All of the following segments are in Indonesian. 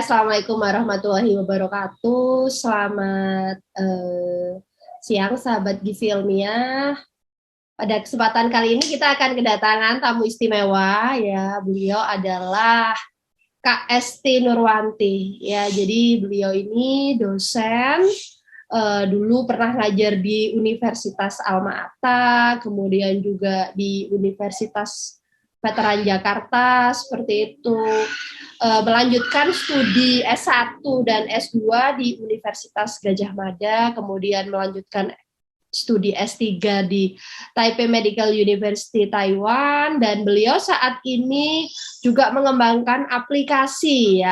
Assalamualaikum warahmatullahi wabarakatuh. Selamat siang, sahabat gizi ilmiah. Pada kesempatan kali ini kita akan kedatangan tamu istimewa, ya. Beliau adalah Kak Esti Nurwanti. Ya, jadi beliau ini dosen. Dulu pernah ngajar di Universitas Alma Ata, kemudian juga di Universitas Veteran Jakarta, seperti itu. Melanjutkan studi S1 dan S2 di Universitas Gajah Mada, kemudian melanjutkan studi S3 di Taipei Medical University Taiwan, dan beliau saat ini juga mengembangkan aplikasi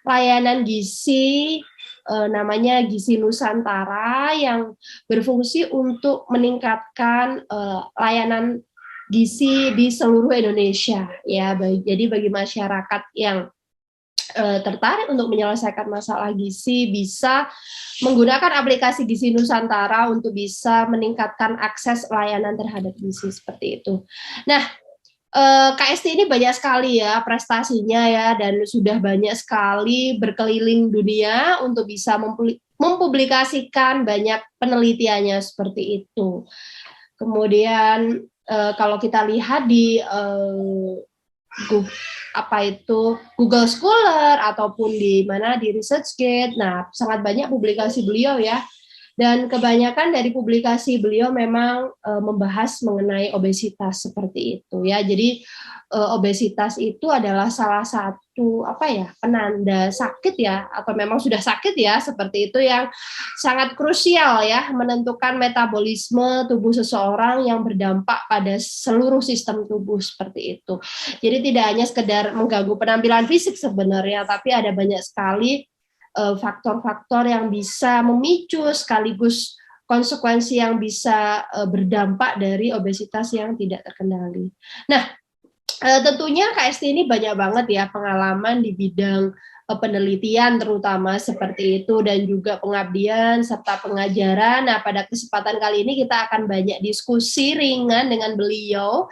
layanan gizi namanya Gizi Nusantara yang berfungsi untuk meningkatkan layanan gizi di seluruh Indonesia, ya. Jadi bagi masyarakat yang tertarik untuk menyelesaikan masalah gizi bisa menggunakan aplikasi Gizi Nusantara untuk bisa meningkatkan akses layanan terhadap gizi, seperti itu. Nah, KST ini banyak sekali ya prestasinya, ya, dan sudah banyak sekali berkeliling dunia untuk bisa mempublikasikan banyak penelitiannya, seperti itu. Kemudian kalau kita lihat di Google Scholar ataupun di ResearchGate, nah sangat banyak publikasi beliau, ya. Dan kebanyakan dari publikasi beliau memang membahas mengenai obesitas, seperti itu, ya. Jadi obesitas itu adalah salah satu penanda sakit, ya, atau memang sudah sakit, ya, seperti itu, yang sangat krusial, ya, menentukan metabolisme tubuh seseorang yang berdampak pada seluruh sistem tubuh, seperti itu. Jadi tidak hanya sekedar mengganggu penampilan fisik sebenarnya, tapi ada banyak sekali faktor-faktor yang bisa memicu sekaligus konsekuensi yang bisa berdampak dari obesitas yang tidak terkendali. Nah, tentunya KST ini banyak banget, ya, pengalaman di bidang penelitian terutama, seperti itu, dan juga pengabdian serta pengajaran. Nah, pada kesempatan kali ini kita akan banyak diskusi ringan dengan beliau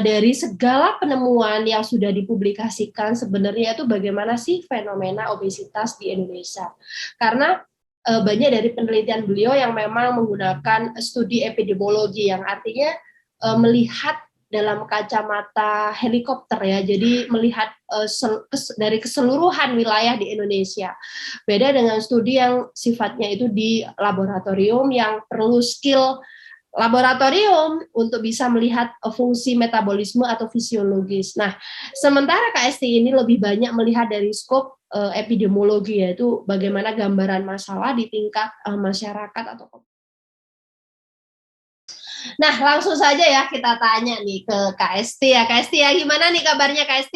dari segala penemuan yang sudah dipublikasikan sebenarnya itu bagaimana sih fenomena obesitas di Indonesia. Karena banyak dari penelitian beliau yang memang menggunakan studi epidemiologi, yang artinya melihat dalam kacamata helikopter, ya, jadi melihat dari keseluruhan wilayah di Indonesia. Beda dengan studi yang sifatnya itu di laboratorium yang perlu skill laboratorium untuk bisa melihat fungsi metabolisme atau fisiologis. Nah, sementara KST ini lebih banyak melihat dari skop epidemiologi, yaitu bagaimana gambaran masalah di tingkat masyarakat atau. Nah, langsung saja, ya, kita tanya nih ke KST, ya. KST, ya, gimana nih kabarnya KST?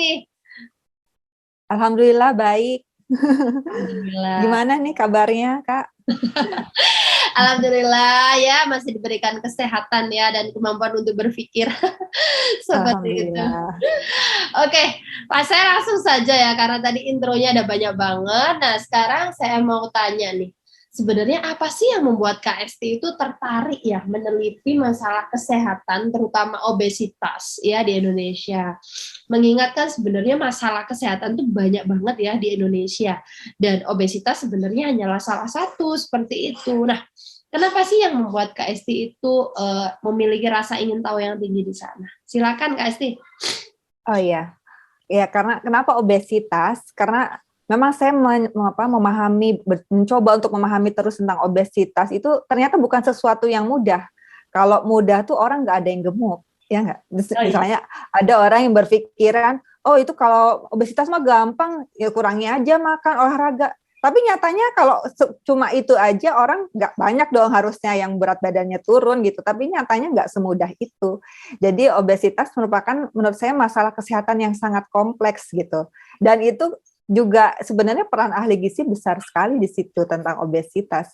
Alhamdulillah baik. Alhamdulillah. Gimana nih kabarnya, Kak? Alhamdulillah, ya, masih diberikan kesehatan, ya, dan kemampuan untuk berpikir. Seperti itu. Oke, Pak, saya langsung saja, ya, karena tadi intronya ada banyak banget. Nah, sekarang saya mau tanya nih, sebenarnya apa sih yang membuat KST itu tertarik, ya, meneliti masalah kesehatan, terutama obesitas, ya, di Indonesia? Mengingatkan sebenarnya masalah kesehatan itu banyak banget, ya, di Indonesia, dan obesitas sebenarnya hanyalah salah satu, seperti itu. Nah, kenapa sih yang membuat KST itu memiliki rasa ingin tahu yang tinggi di sana? Silakan, KST. Oh iya, ya, karena kenapa obesitas? Karena memang saya mencoba untuk memahami terus tentang obesitas itu ternyata bukan sesuatu yang mudah. Kalau mudah tuh orang nggak ada yang gemuk, ya nggak? Misalnya ada orang yang berpikiran, oh itu kalau obesitas mah gampang, ya kurangi aja makan, olahraga. Tapi nyatanya kalau cuma itu aja orang nggak banyak dong harusnya yang berat badannya turun gitu. Tapi nyatanya nggak semudah itu. Jadi obesitas merupakan menurut saya masalah kesehatan yang sangat kompleks gitu. Dan itu juga sebenarnya peran ahli gizi besar sekali di situ tentang obesitas.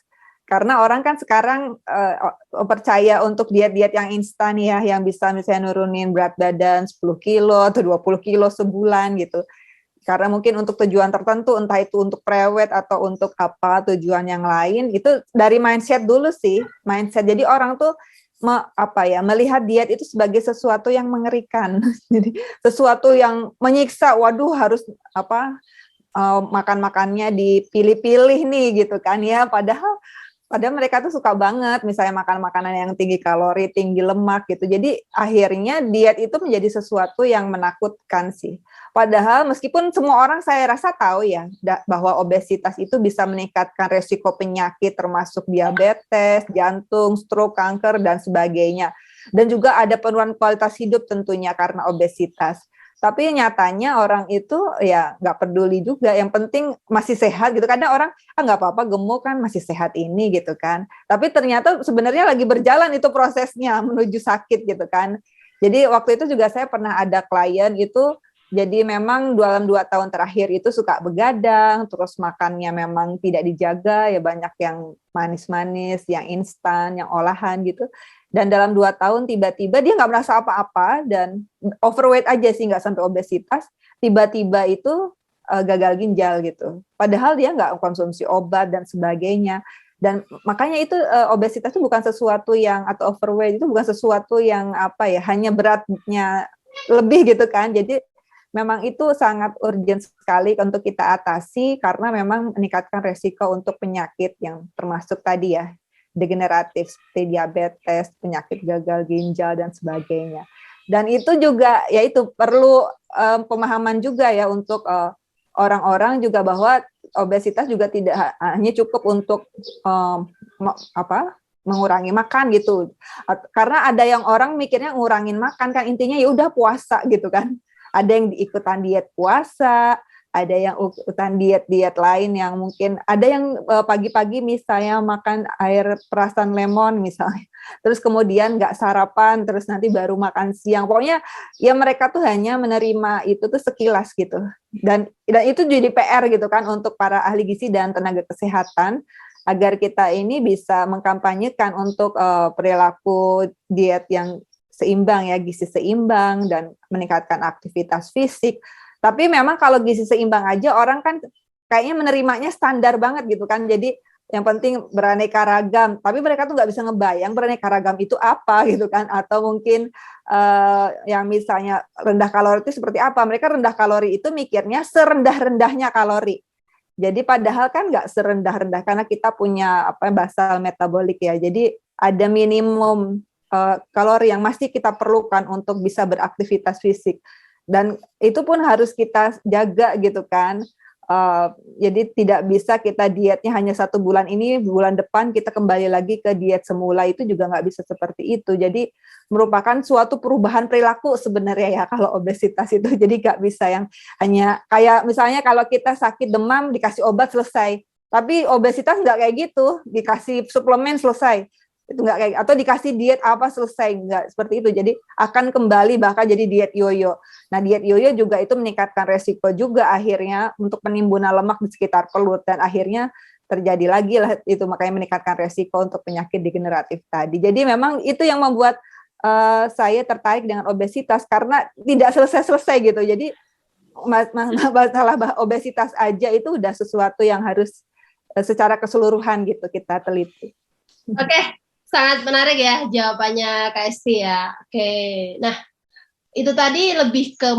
Karena orang kan sekarang percaya untuk diet-diet yang instan, ya, yang bisa misalnya nurunin berat badan 10 kilo atau 20 kilo sebulan gitu. Karena mungkin untuk tujuan tertentu, entah itu untuk prewed atau untuk apa tujuan yang lain, itu dari mindset dulu sih, mindset. Jadi orang tuh melihat diet itu sebagai sesuatu yang mengerikan. Jadi sesuatu yang menyiksa, waduh harus makan-makannya dipilih-pilih nih gitu kan ya, padahal mereka tuh suka banget misalnya makan makanan yang tinggi kalori, tinggi lemak gitu. Jadi akhirnya diet itu menjadi sesuatu yang menakutkan sih. Padahal meskipun semua orang saya rasa tahu ya bahwa obesitas itu bisa meningkatkan resiko penyakit termasuk diabetes, jantung, stroke, kanker dan sebagainya. Dan juga ada penurunan kualitas hidup tentunya karena obesitas. Tapi nyatanya orang itu ya nggak peduli juga, yang penting masih sehat gitu. Kadang orang nggak apa-apa gemuk kan masih sehat ini gitu kan. Tapi ternyata sebenarnya lagi berjalan itu prosesnya menuju sakit gitu kan. Jadi waktu itu juga saya pernah ada klien itu, jadi memang dalam 2 tahun terakhir itu suka begadang, terus makannya memang tidak dijaga ya, banyak yang manis-manis, yang instan, yang olahan gitu. Dan dalam 2 tahun tiba-tiba dia nggak merasa apa-apa dan overweight aja sih, nggak sampai obesitas, tiba-tiba itu gagal ginjal gitu. Padahal dia nggak konsumsi obat dan sebagainya. Dan makanya itu obesitas itu bukan sesuatu yang, atau overweight itu bukan sesuatu yang apa ya, hanya beratnya lebih gitu kan. Jadi memang itu sangat urgent sekali untuk kita atasi karena memang meningkatkan resiko untuk penyakit yang termasuk tadi ya, degeneratif seperti diabetes, penyakit gagal ginjal dan sebagainya. Dan itu juga ya itu perlu pemahaman juga ya untuk orang-orang juga bahwa obesitas juga tidak hanya cukup untuk mengurangi makan gitu. Karena ada yang orang mikirnya ngurangin makan kan intinya ya udah puasa gitu kan. Ada yang ikutan diet puasa, ada yang ikutan diet lain yang mungkin ada yang pagi-pagi misalnya makan air perasan lemon misalnya, terus kemudian nggak sarapan, terus nanti baru makan siang. Pokoknya ya mereka tuh hanya menerima itu tuh sekilas gitu. Dan itu jadi PR gitu kan untuk para ahli gizi dan tenaga kesehatan agar kita ini bisa mengkampanyekan untuk perilaku diet yang seimbang ya, gizi seimbang dan meningkatkan aktivitas fisik. Tapi memang kalau gizi seimbang aja orang kan kayaknya menerimanya standar banget gitu kan. Jadi yang penting beraneka ragam. Tapi mereka tuh nggak bisa ngebayang beraneka ragam itu apa gitu kan. Atau mungkin yang misalnya rendah kalori itu seperti apa. Mereka rendah kalori itu mikirnya serendah-rendahnya kalori. Jadi padahal kan nggak serendah-rendah karena kita punya basal metabolik ya. Jadi ada minimum kalori yang masih kita perlukan untuk bisa beraktivitas fisik. Dan itu pun harus kita jaga gitu kan. Jadi tidak bisa kita dietnya hanya 1 bulan ini, bulan depan kita kembali lagi ke diet semula, itu juga nggak bisa seperti itu. Jadi merupakan suatu perubahan perilaku sebenarnya ya kalau obesitas itu. Jadi nggak bisa yang hanya kayak misalnya kalau kita sakit demam dikasih obat selesai. Tapi obesitas nggak kayak gitu, dikasih suplemen selesai. Itu enggak kayak, atau dikasih diet apa selesai, enggak seperti itu. Jadi akan kembali bahkan jadi diet yoyo. Nah, diet yoyo juga itu meningkatkan resiko juga akhirnya untuk penimbunan lemak di sekitar perut dan akhirnya terjadi lagi lah itu, makanya meningkatkan resiko untuk penyakit degeneratif tadi. Jadi memang itu yang membuat saya tertarik dengan obesitas karena tidak selesai-selesai gitu. Jadi masalah obesitas aja itu udah sesuatu yang harus secara keseluruhan gitu kita teliti. Oke. Sangat menarik ya jawabannya Kak Esti ya. Oke, nah itu tadi lebih ke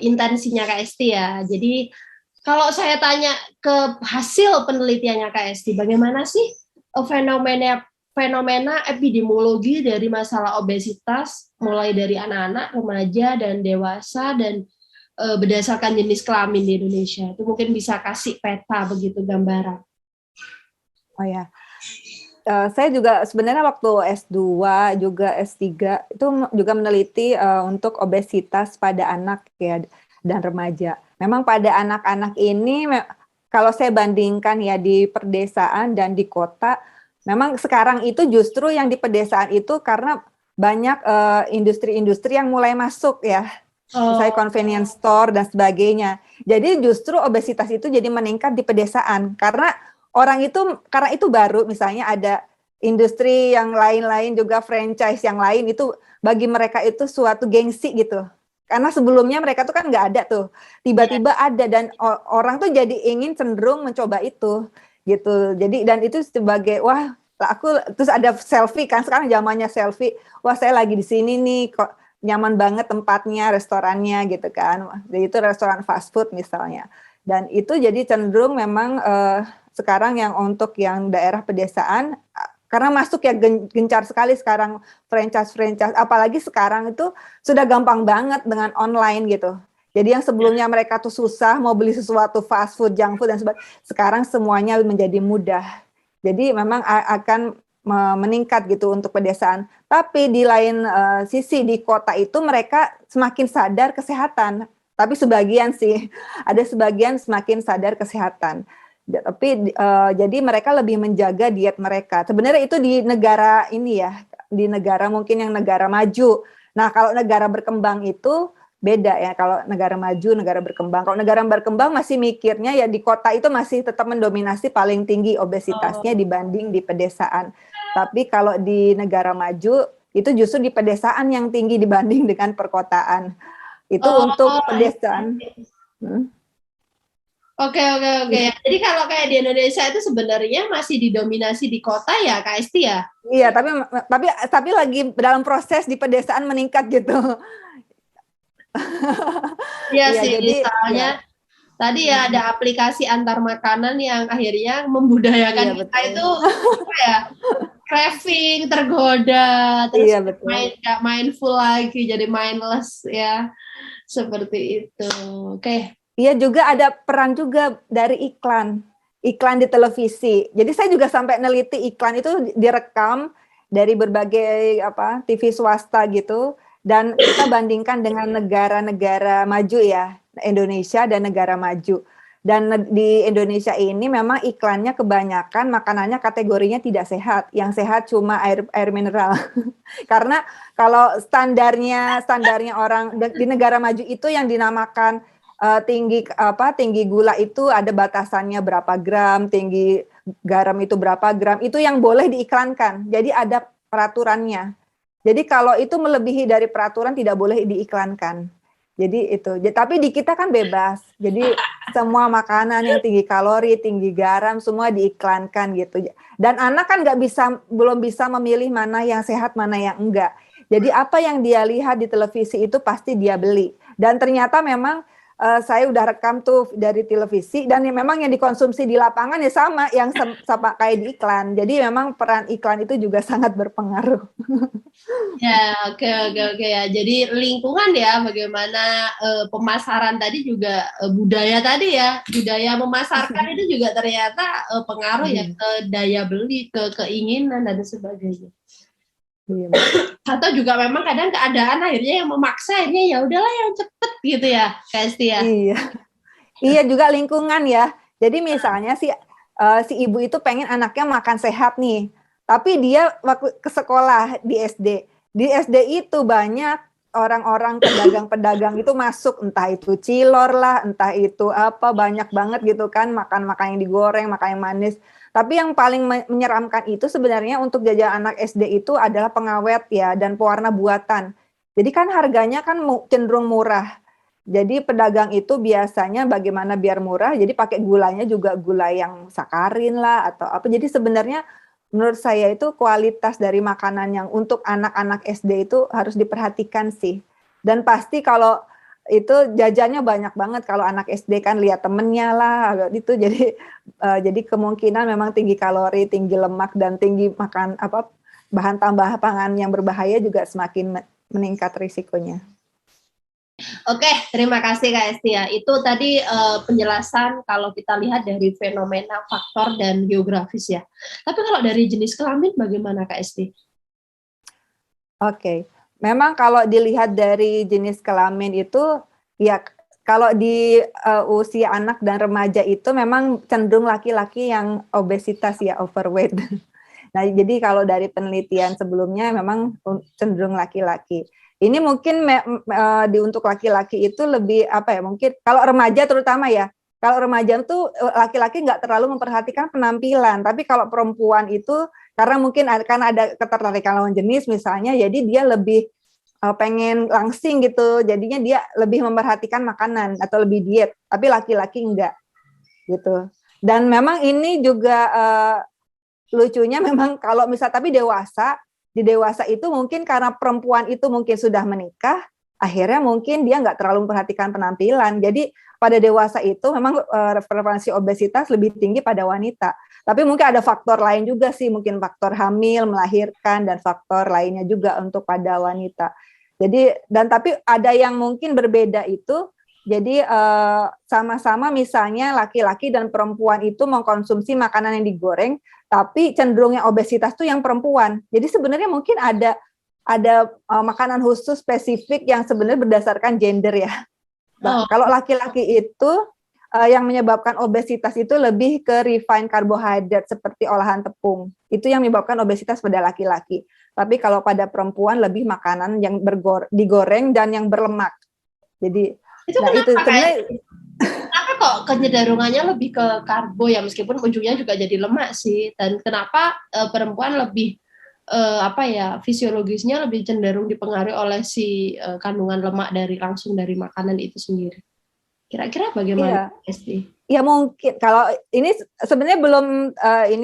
intensinya Kak Esti ya. Jadi kalau saya tanya ke hasil penelitiannya Kak Esti, bagaimana sih fenomena epidemiologi dari masalah obesitas mulai dari anak-anak, remaja dan dewasa dan berdasarkan jenis kelamin di Indonesia? Itu mungkin bisa kasih peta begitu gambaran. Oh ya. Saya juga sebenarnya waktu S2 juga S3 itu juga meneliti untuk obesitas pada anak ya dan remaja. Memang pada anak-anak ini kalau saya bandingkan ya di pedesaan dan di kota, memang sekarang itu justru yang di pedesaan itu karena banyak industri-industri yang mulai masuk ya. Misalnya convenience store dan sebagainya. Jadi justru obesitas itu jadi meningkat di pedesaan karena karena itu baru, misalnya ada industri yang lain-lain juga, franchise yang lain itu bagi mereka itu suatu gengsi gitu. Karena sebelumnya mereka tuh kan nggak ada tuh, tiba-tiba ada dan orang tuh jadi ingin cenderung mencoba itu gitu. Jadi dan itu sebagai terus ada selfie kan, sekarang zamannya selfie. Wah, saya lagi di sini nih, kok nyaman banget tempatnya, restorannya gitu kan. Jadi itu restoran fast food misalnya. Dan itu jadi cenderung memang sekarang yang untuk yang daerah pedesaan, karena masuk ya gencar sekali sekarang franchise, apalagi sekarang itu sudah gampang banget dengan online gitu. Jadi yang sebelumnya mereka tuh susah mau beli sesuatu fast food, junk food dan sebagainya, sekarang semuanya menjadi mudah. Jadi memang akan meningkat gitu untuk pedesaan. Tapi di lain sisi di kota itu mereka semakin sadar kesehatan. Tapi sebagian sih, ada sebagian semakin sadar kesehatan. Tapi jadi mereka lebih menjaga diet mereka. Sebenarnya itu di negara ini ya, di negara mungkin yang negara maju. Nah kalau negara berkembang itu beda ya. Kalau negara maju, negara berkembang. Kalau negara berkembang masih mikirnya ya di kota itu masih tetap mendominasi paling tinggi obesitasnya dibanding di pedesaan. Tapi kalau di negara maju itu justru di pedesaan yang tinggi dibanding dengan perkotaan. Itu untuk pedesaan. Oke. Jadi kalau kayak di Indonesia itu sebenarnya masih didominasi di kota ya, Kak Esti ya? Iya, tapi lagi dalam proses di pedesaan meningkat gitu. Iya sih, jadi, soalnya tadi ya ada aplikasi antar makanan yang akhirnya membudayakan kita itu apa ya? Craving, tergoda, terus gak mindful lagi, jadi mindless ya, seperti itu. Oke. Iya juga ada peran juga dari iklan di televisi. Jadi saya juga sampai neliti iklan itu direkam dari berbagai TV swasta gitu, dan kita bandingkan dengan negara-negara maju ya, Indonesia dan negara maju. Dan di Indonesia ini memang iklannya kebanyakan makanannya kategorinya tidak sehat. Yang sehat cuma air mineral. Karena kalau standarnya orang di negara maju itu yang dinamakan tinggi gula itu ada batasannya berapa gram, tinggi garam itu berapa gram, itu yang boleh diiklankan. Jadi ada peraturannya. Jadi kalau itu melebihi dari peraturan tidak boleh diiklankan. Jadi itu. Tapi di kita kan bebas. Jadi semua makanan yang tinggi kalori, tinggi garam semua diiklankan gitu. Dan anak kan belum bisa memilih mana yang sehat, mana yang enggak. Jadi apa yang dia lihat di televisi itu pasti dia beli. Dan ternyata memang saya udah rekam tuh dari televisi, dan memang yang dikonsumsi di lapangan ya sama kayak di iklan. Jadi memang peran iklan itu juga sangat berpengaruh. Ya, oke ya. Jadi lingkungan ya, bagaimana pemasaran tadi juga budaya tadi ya, budaya memasarkan itu juga ternyata pengaruh ya ke daya beli, ke keinginan dan sebagainya. Atau juga memang kadang keadaan akhirnya yang memaksa, akhirnya ya udahlah yang cepet gitu ya, Kak Esti ya. Iya juga lingkungan ya. Jadi misalnya si ibu itu pengen anaknya makan sehat nih, tapi dia waktu ke sekolah di SD itu banyak orang-orang pedagang-pedagang itu masuk, entah itu cilor lah, entah itu apa, banyak banget gitu kan, makan yang digoreng, makan yang manis. Tapi yang paling menyeramkan itu sebenarnya untuk jajan anak SD itu adalah pengawet ya, dan pewarna buatan. Jadi kan harganya kan cenderung murah. Jadi pedagang itu biasanya bagaimana biar murah, jadi pakai gulanya juga gula yang sakarin lah atau apa. Jadi sebenarnya menurut saya itu kualitas dari makanan yang untuk anak-anak SD itu harus diperhatikan sih. Dan pasti kalau itu jajannya banyak banget kalau anak SD kan, lihat temennya lah itu, jadi kemungkinan memang tinggi kalori, tinggi lemak, dan tinggi makan bahan tambah pangan yang berbahaya juga semakin meningkat risikonya. Oke, terima kasih Kak Esti ya. Itu tadi penjelasan kalau kita lihat dari fenomena, faktor, dan geografis ya. Tapi kalau dari jenis kelamin bagaimana Kak Esti? Oke. Memang kalau dilihat dari jenis kelamin itu, ya kalau di usia anak dan remaja itu memang cenderung laki-laki yang obesitas ya, overweight. Nah, jadi kalau dari penelitian sebelumnya memang cenderung laki-laki. Ini mungkin untuk laki-laki itu lebih mungkin kalau remaja terutama ya. Kalau remaja itu laki-laki nggak terlalu memperhatikan penampilan, tapi kalau perempuan itu karena mungkin karena ada ketertarikan lawan jenis misalnya, jadi dia lebih pengen langsing gitu, jadinya dia lebih memperhatikan makanan atau lebih diet, tapi laki-laki enggak gitu. Dan memang ini juga lucunya memang kalau tapi di dewasa itu mungkin karena perempuan itu mungkin sudah menikah, akhirnya mungkin dia nggak terlalu memperhatikan penampilan, jadi pada dewasa itu memang prevalensi obesitas lebih tinggi pada wanita. Tapi mungkin ada faktor lain juga sih, mungkin faktor hamil, melahirkan, dan faktor lainnya juga untuk pada wanita. Jadi tapi ada yang mungkin berbeda itu. Jadi sama-sama misalnya laki-laki dan perempuan itu mengkonsumsi makanan yang digoreng, tapi cenderungnya obesitas tuh yang perempuan. Jadi sebenarnya mungkin ada makanan khusus spesifik yang sebenarnya berdasarkan gender ya. Nah, kalau laki-laki itu yang menyebabkan obesitas itu lebih ke refined carbohydrate seperti olahan tepung. Itu yang menyebabkan obesitas pada laki-laki. Tapi kalau pada perempuan lebih makanan yang digoreng dan yang berlemak. Jadi itu kenapa kok kecenderungannya lebih ke karbo ya, meskipun ujungnya juga jadi lemak sih. Dan kenapa perempuan lebih fisiologisnya lebih cenderung dipengaruhi oleh si kandungan lemak langsung dari makanan itu sendiri. Kira-kira bagaimana, Esti? Ya mungkin kalau ini sebenarnya belum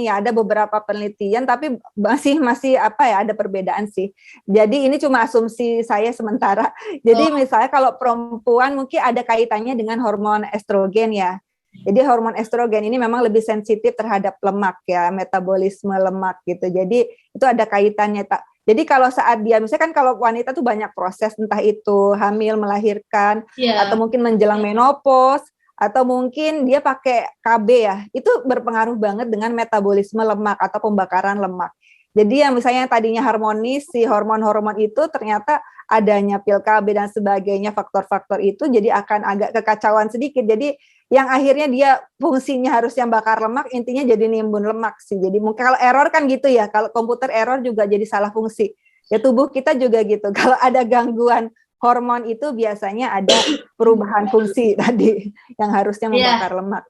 ada beberapa penelitian, tapi masih ada perbedaan sih. Jadi ini cuma asumsi saya sementara. Jadi misalnya kalau perempuan mungkin ada kaitannya dengan hormon estrogen ya. Jadi hormon estrogen ini memang lebih sensitif terhadap lemak ya, metabolisme lemak gitu. Jadi itu ada kaitannya. Jadi kalau saat dia, misalnya kan kalau wanita tuh banyak proses, entah itu hamil, melahirkan, atau mungkin menjelang menopause, atau mungkin dia pakai KB ya, itu berpengaruh banget dengan metabolisme lemak atau pembakaran lemak. Jadi yang misalnya tadinya harmonis, si hormon-hormon itu ternyata adanya pil KB dan sebagainya, faktor-faktor itu jadi akan agak kekacauan sedikit. Jadi yang akhirnya dia fungsinya harusnya bakar lemak, intinya jadi nimbun lemak sih. Jadi mungkin kalau error kan gitu ya, kalau komputer error juga jadi salah fungsi. Ya tubuh kita juga gitu, kalau ada gangguan hormon itu biasanya ada perubahan fungsi tadi, yang harusnya membakar lemak.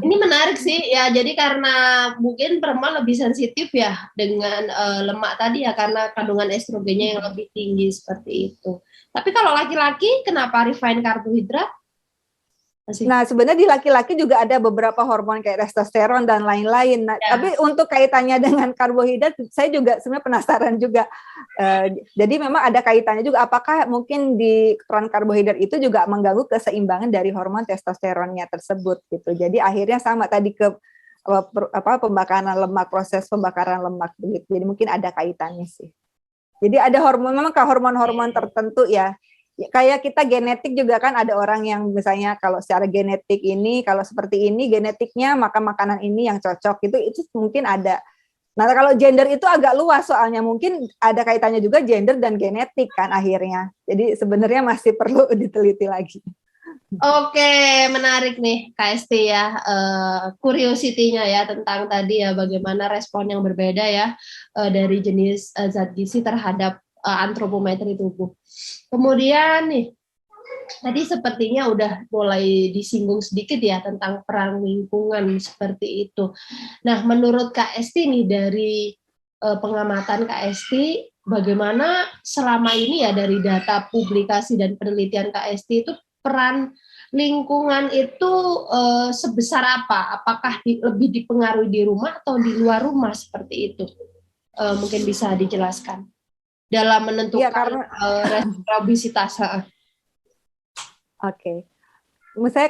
Ini menarik sih ya, jadi karena mungkin perempuan lebih sensitif ya dengan lemak tadi ya, karena kandungan estrogennya yang lebih tinggi seperti itu. Tapi kalau laki-laki kenapa refined karbohidrat? Nah sebenarnya di laki-laki juga ada beberapa hormon kayak testosteron dan lain-lain. Nah, tapi untuk kaitannya dengan karbohidrat, saya juga sebenarnya penasaran juga. Jadi memang ada kaitannya juga. Apakah mungkin di peran karbohidrat itu juga mengganggu keseimbangan dari hormon testosteronnya tersebut gitu. Jadi akhirnya sama tadi ke pembakaran lemak, proses pembakaran lemak begitu. Jadi mungkin ada kaitannya sih. Jadi ada memang hormon-hormon tertentu ya. Kayak kita genetik juga kan ada orang yang misalnya kalau secara genetik ini, kalau seperti ini genetiknya makan makanan ini yang cocok itu mungkin ada. Nah kalau gender itu agak luas soalnya, mungkin ada kaitannya juga gender dan genetik kan akhirnya. Jadi sebenarnya masih perlu diteliti lagi. Oke, menarik nih KST ya, curiosity-nya ya tentang tadi ya bagaimana respon yang berbeda ya dari jenis zat gizi terhadap antropometri tubuh. Kemudian nih, tadi sepertinya udah mulai disinggung sedikit ya tentang peran lingkungan seperti itu. Nah, menurut Kak Esti nih dari pengamatan Kak Esti, bagaimana selama ini ya dari data publikasi dan penelitian Kak Esti itu peran lingkungan itu sebesar apa? Apakah lebih dipengaruhi di rumah atau di luar rumah seperti itu? Mungkin bisa dijelaskan dalam menentukan resiko obesitas. Oke. Misalnya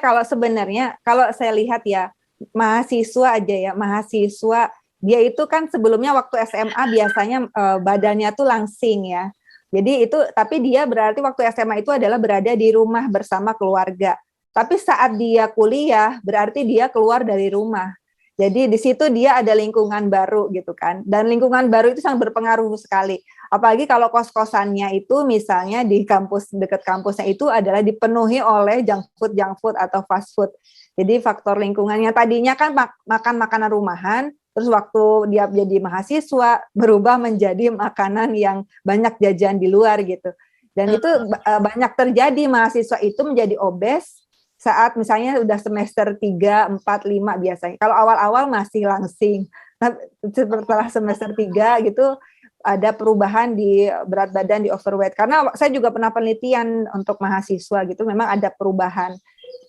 kalau saya lihat ya, mahasiswa aja ya, mahasiswa dia itu kan sebelumnya waktu SMA biasanya badannya tuh langsing ya. Jadi tapi dia berarti waktu SMA itu adalah berada di rumah bersama keluarga. Tapi saat dia kuliah, berarti dia keluar dari rumah. Jadi di situ dia ada lingkungan baru gitu kan. Dan lingkungan baru itu sangat berpengaruh sekali. Apalagi kalau kos-kosannya itu misalnya di kampus, dekat kampusnya itu adalah dipenuhi oleh junk food atau fast food. Jadi faktor lingkungannya tadinya kan makan makanan rumahan, terus waktu dia jadi mahasiswa berubah menjadi makanan yang banyak jajan di luar gitu. Dan itu banyak terjadi, mahasiswa itu menjadi obes saat misalnya udah semester 3, 4, 5 biasanya. Kalau awal-awal masih langsing. Nah, setelah semester 3 gitu ada perubahan di berat badan, di overweight. Karena saya juga pernah penelitian untuk mahasiswa gitu, memang ada perubahan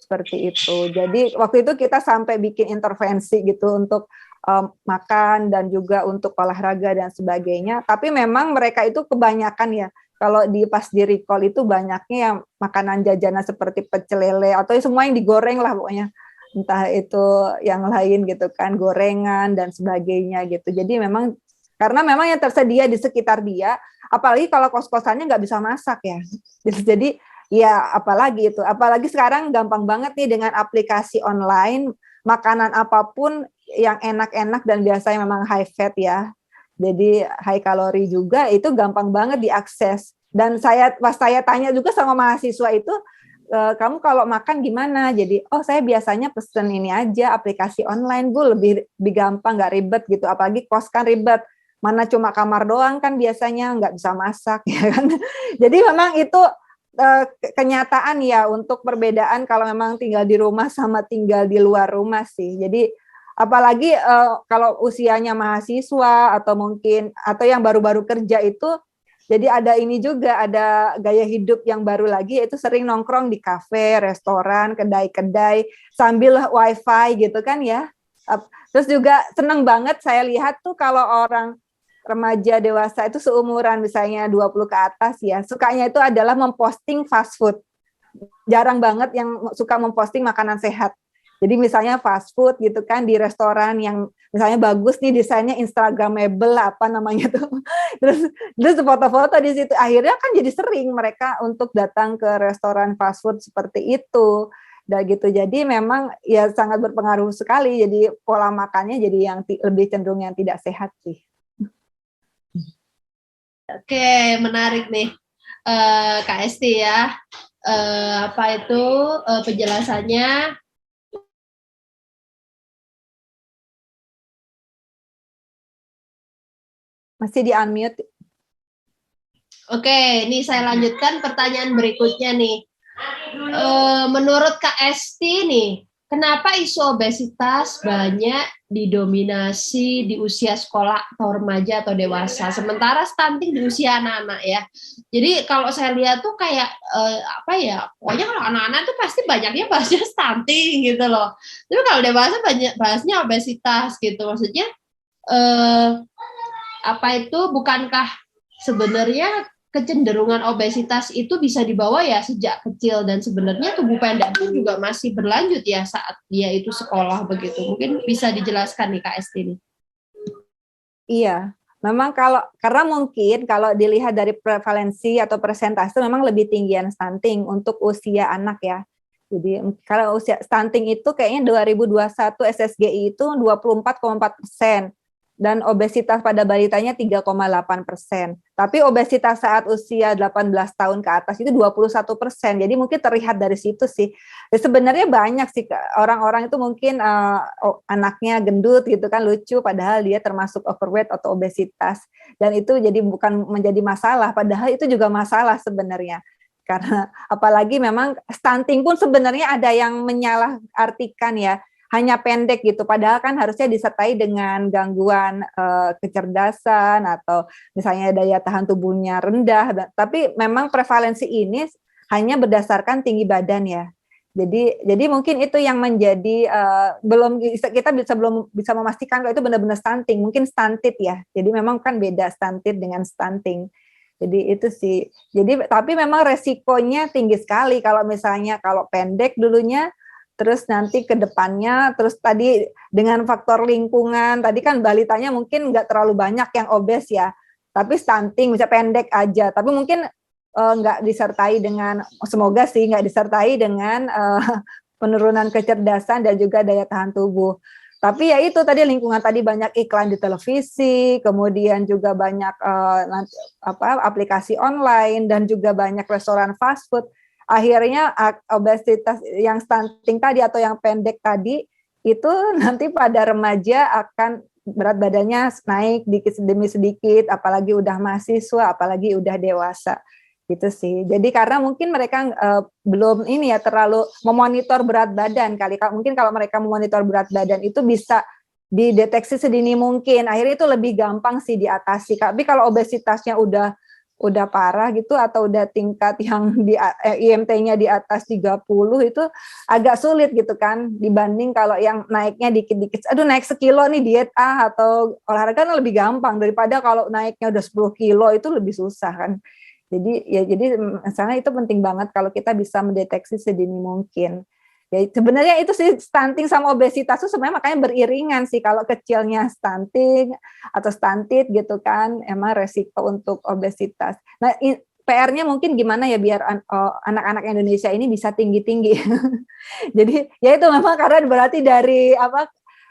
seperti itu. Jadi waktu itu kita sampai bikin intervensi gitu untuk makan dan juga untuk olahraga dan sebagainya. Tapi memang mereka itu kebanyakan ya kalau pas di recall itu banyaknya yang makanan jajanan seperti pecel lele atau semua yang digoreng lah pokoknya, entah itu yang lain gitu kan, gorengan dan sebagainya gitu. Jadi memang karena memang yang tersedia di sekitar dia, apalagi kalau kos-kosannya nggak bisa masak ya. Jadi ya apalagi itu, apalagi sekarang gampang banget nih dengan aplikasi online, makanan apapun yang enak-enak dan biasanya memang high fat ya. Jadi high kalori juga itu gampang banget diakses. Dan pas saya tanya juga sama mahasiswa itu, kamu kalau makan gimana? Jadi, oh saya biasanya pesen ini aja aplikasi online Bu, lebih gampang, nggak ribet gitu. Apalagi kos kan ribet. Mana cuma kamar doang kan biasanya nggak bisa masak ya kan. Jadi memang itu kenyataan ya untuk perbedaan kalau memang tinggal di rumah sama tinggal di luar rumah sih. Jadi apalagi kalau usianya mahasiswa atau mungkin atau yang baru-baru kerja itu, jadi ada ini juga, ada gaya hidup yang baru lagi, yaitu sering nongkrong di kafe, restoran, kedai-kedai sambil wifi gitu kan ya. Terus juga seneng banget saya lihat tuh kalau orang remaja dewasa itu seumuran misalnya 20 ke atas ya, sukanya itu adalah memposting fast food. Jarang banget yang suka memposting makanan sehat. Jadi misalnya fast food gitu kan di restoran yang misalnya bagus nih desainnya instagramable apa namanya tuh. Terus foto-foto di situ. Akhirnya kan jadi sering mereka untuk datang ke restoran fast food seperti itu. Dan gitu. Jadi memang ya sangat berpengaruh sekali. Jadi pola makannya jadi yang lebih cenderung yang tidak sehat sih. Oke, menarik nih Kak Esti ya. Apa itu penjelasannya? Masih di unmute. Oke, ini saya lanjutkan pertanyaan berikutnya nih. Menurut Kak Esti nih, kenapa isu obesitas banyak didominasi di usia sekolah atau remaja atau dewasa, sementara stunting di usia anak-anak ya? Jadi kalau saya lihat tuh kayak apa ya, pokoknya kalau anak-anak tuh pasti banyaknya bahasnya stunting gitu loh. Tapi kalau dewasa banyak bahasnya obesitas gitu. Maksudnya apa itu, bukankah sebenarnya kecenderungan obesitas itu bisa dibawa ya sejak kecil, dan sebenarnya tubuh pendek pun juga masih berlanjut ya saat dia itu sekolah begitu. Mungkin bisa dijelaskan nih Kak Esti nih. Iya, memang karena mungkin kalau dilihat dari prevalensi atau persentase memang lebih tinggian stunting untuk usia anak ya. Jadi kalau usia stunting itu kayaknya 2021 SSGI itu 24,4%. Dan obesitas pada balitanya 3,8%. Tapi obesitas saat usia 18 tahun ke atas itu 21%. Jadi mungkin terlihat dari situ sih. Ya, sebenarnya banyak sih orang-orang itu mungkin anaknya gendut gitu kan, lucu, padahal dia termasuk overweight atau obesitas. Dan itu jadi bukan menjadi masalah, padahal itu juga masalah sebenarnya. Karena apalagi memang stunting pun sebenarnya ada yang menyalahartikan ya, hanya pendek gitu, padahal kan harusnya disertai dengan gangguan kecerdasan atau misalnya daya tahan tubuhnya rendah. Tapi memang prevalensi ini hanya berdasarkan tinggi badan ya. Jadi mungkin itu yang menjadi kita belum bisa memastikan kalau itu benar-benar stunting, mungkin stunted ya. Jadi memang kan beda stunted dengan stunting. Jadi itu sih. Jadi tapi memang resikonya tinggi sekali kalau misalnya kalau pendek dulunya, terus nanti ke depannya, terus tadi dengan faktor lingkungan, tadi kan balitanya mungkin nggak terlalu banyak yang obes ya, tapi stunting bisa pendek aja, tapi mungkin nggak disertai dengan, semoga sih nggak disertai dengan penurunan kecerdasan dan juga daya tahan tubuh. Tapi ya itu tadi lingkungan, tadi banyak iklan di televisi, kemudian juga banyak aplikasi online dan juga banyak restoran fast food. Akhirnya obesitas yang stunting tadi atau yang pendek tadi itu nanti pada remaja akan berat badannya naik dikit demi sedikit, apalagi udah mahasiswa, apalagi udah dewasa gitu sih. Jadi karena mungkin mereka belum ini ya terlalu memonitor berat badan kali. Mungkin kalau mereka memonitor berat badan itu bisa dideteksi sedini mungkin. Akhirnya itu lebih gampang sih diatasi. Tapi kalau obesitasnya udah parah gitu atau udah tingkat yang di IMT-nya di atas 30 itu agak sulit gitu kan, dibanding kalau yang naiknya dikit-dikit, aduh naik sekilo nih diet atau olahraga kan lebih gampang daripada kalau naiknya udah 10 kilo itu lebih susah kan Jadi misalnya itu penting banget kalau kita bisa mendeteksi sedini mungkin. Ya sebenarnya itu sih, stunting sama obesitas itu sebenarnya makanya beriringan sih. Kalau kecilnya stunting atau stunted gitu kan, emang resiko untuk obesitas. Nah, PR-nya mungkin gimana ya biar anak-anak Indonesia ini bisa tinggi-tinggi. Jadi ya itu memang karena berarti dari apa,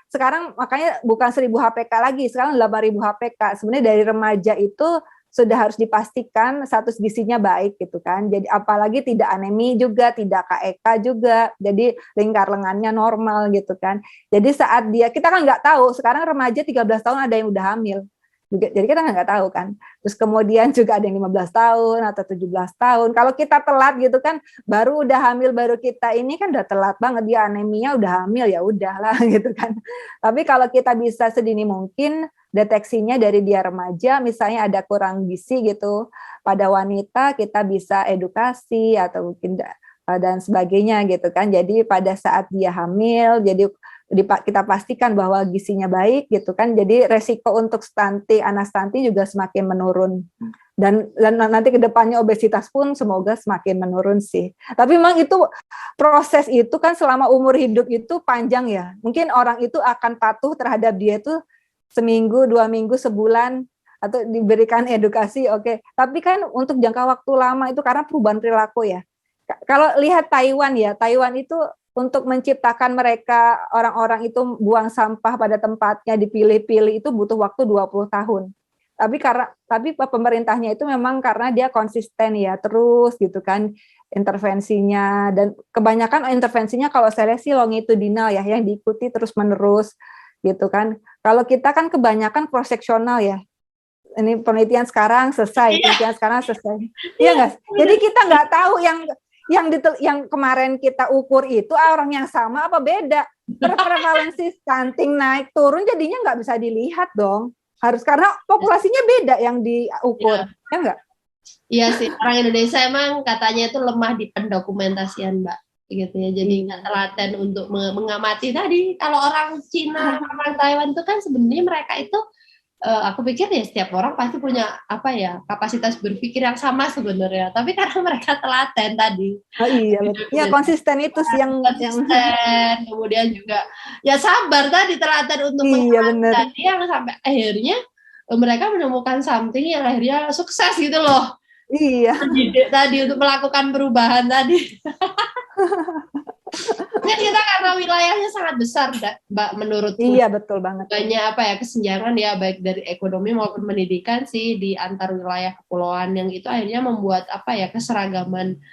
sekarang makanya bukan 1000 HPK lagi, sekarang 8000 HPK. Sebenarnya dari remaja itu sudah harus dipastikan status gizinya baik gitu kan. Jadi apalagi tidak anemi juga, tidak KEK juga. Jadi lingkar lengannya normal gitu kan. Jadi saat kita kan nggak tahu, sekarang remaja 13 tahun ada yang udah hamil. Juga, jadi kita nggak tahu kan. Terus kemudian juga ada yang 15 tahun atau 17 tahun. Kalau kita telat gitu kan, baru udah hamil, baru kita ini kan udah telat banget, dia anemia udah hamil, ya udahlah gitu kan. Tapi kalau kita bisa sedini mungkin deteksinya dari dia remaja, misalnya ada kurang gizi gitu, pada wanita kita bisa edukasi atau mungkin dan sebagainya gitu kan. Jadi pada saat dia hamil, jadi kita pastikan bahwa gizinya baik gitu kan. Jadi resiko untuk stunting, anak stunting juga semakin menurun. Dan nanti ke depannya obesitas pun semoga semakin menurun sih. Tapi memang itu proses itu kan selama umur hidup itu panjang ya. Mungkin orang itu akan patuh terhadap dia itu seminggu, 2 minggu, sebulan, atau diberikan edukasi, oke. Tapi kan untuk jangka waktu lama itu karena perubahan perilaku ya. Kalau lihat Taiwan ya, Taiwan itu untuk menciptakan mereka orang-orang itu buang sampah pada tempatnya dipilih-pilih itu butuh waktu 20 tahun. Tapi pemerintahnya itu memang karena dia konsisten ya, terus gitu kan intervensinya, dan kebanyakan intervensinya kalau saya lihat sih longitudinal ya, yang diikuti terus-menerus gitu kan. Kalau kita kan kebanyakan cross-seksional ya. Ini penelitian sekarang selesai, penelitian sekarang selesai. Iya nggak? Jadi kita nggak tahu yang kemarin kita ukur itu orang yang sama apa beda. Prevalensi stunting naik turun jadinya nggak bisa dilihat dong. Harus karena populasinya beda yang diukur, ya nggak? Iya sih, orang Indonesia emang katanya itu lemah di pendokumentasian, Mbak, gitu ya. Jadi nggak telaten untuk mengamati tadi. Kalau orang Cina, orang Taiwan itu kan sebenarnya mereka itu, aku pikir ya setiap orang pasti punya apa ya, kapasitas berpikir yang sama sebenarnya. Tapi karena mereka telaten tadi. Oh iya, ya konsisten itu sih yang kemudian juga ya sabar tadi, telaten untuk mengamati tadi yang sampai akhirnya mereka menemukan something yang akhirnya sukses gitu loh. Iya. Mendidik tadi untuk melakukan perubahan tadi. Kan kita karena wilayahnya sangat besar, Mbak, menurutku. Iya, betul banget. Banyak apa ya, kesenjangan ya, baik dari ekonomi maupun pendidikan sih di antar wilayah kepulauan, yang itu akhirnya membuat apa ya, keseragaman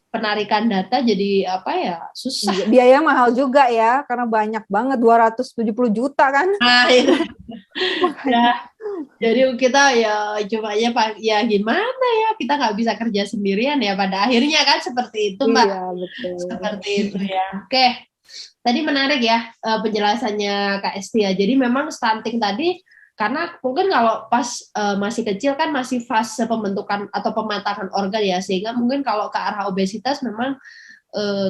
penarikan data jadi apa ya, susah. Biaya mahal juga ya, karena banyak banget, 270 juta kan. Nah, itu. Ya, jadi kita ya cuma ya gimana ya, kita nggak bisa kerja sendirian ya pada akhirnya kan, seperti itu, Mbak. Iya, betul. Seperti itu ya. Oke, tadi menarik ya penjelasannya Kak Esti ya. Jadi memang stunting tadi karena mungkin kalau pas masih kecil kan masih fase pembentukan atau pematangan organ ya, sehingga mungkin kalau ke arah obesitas memang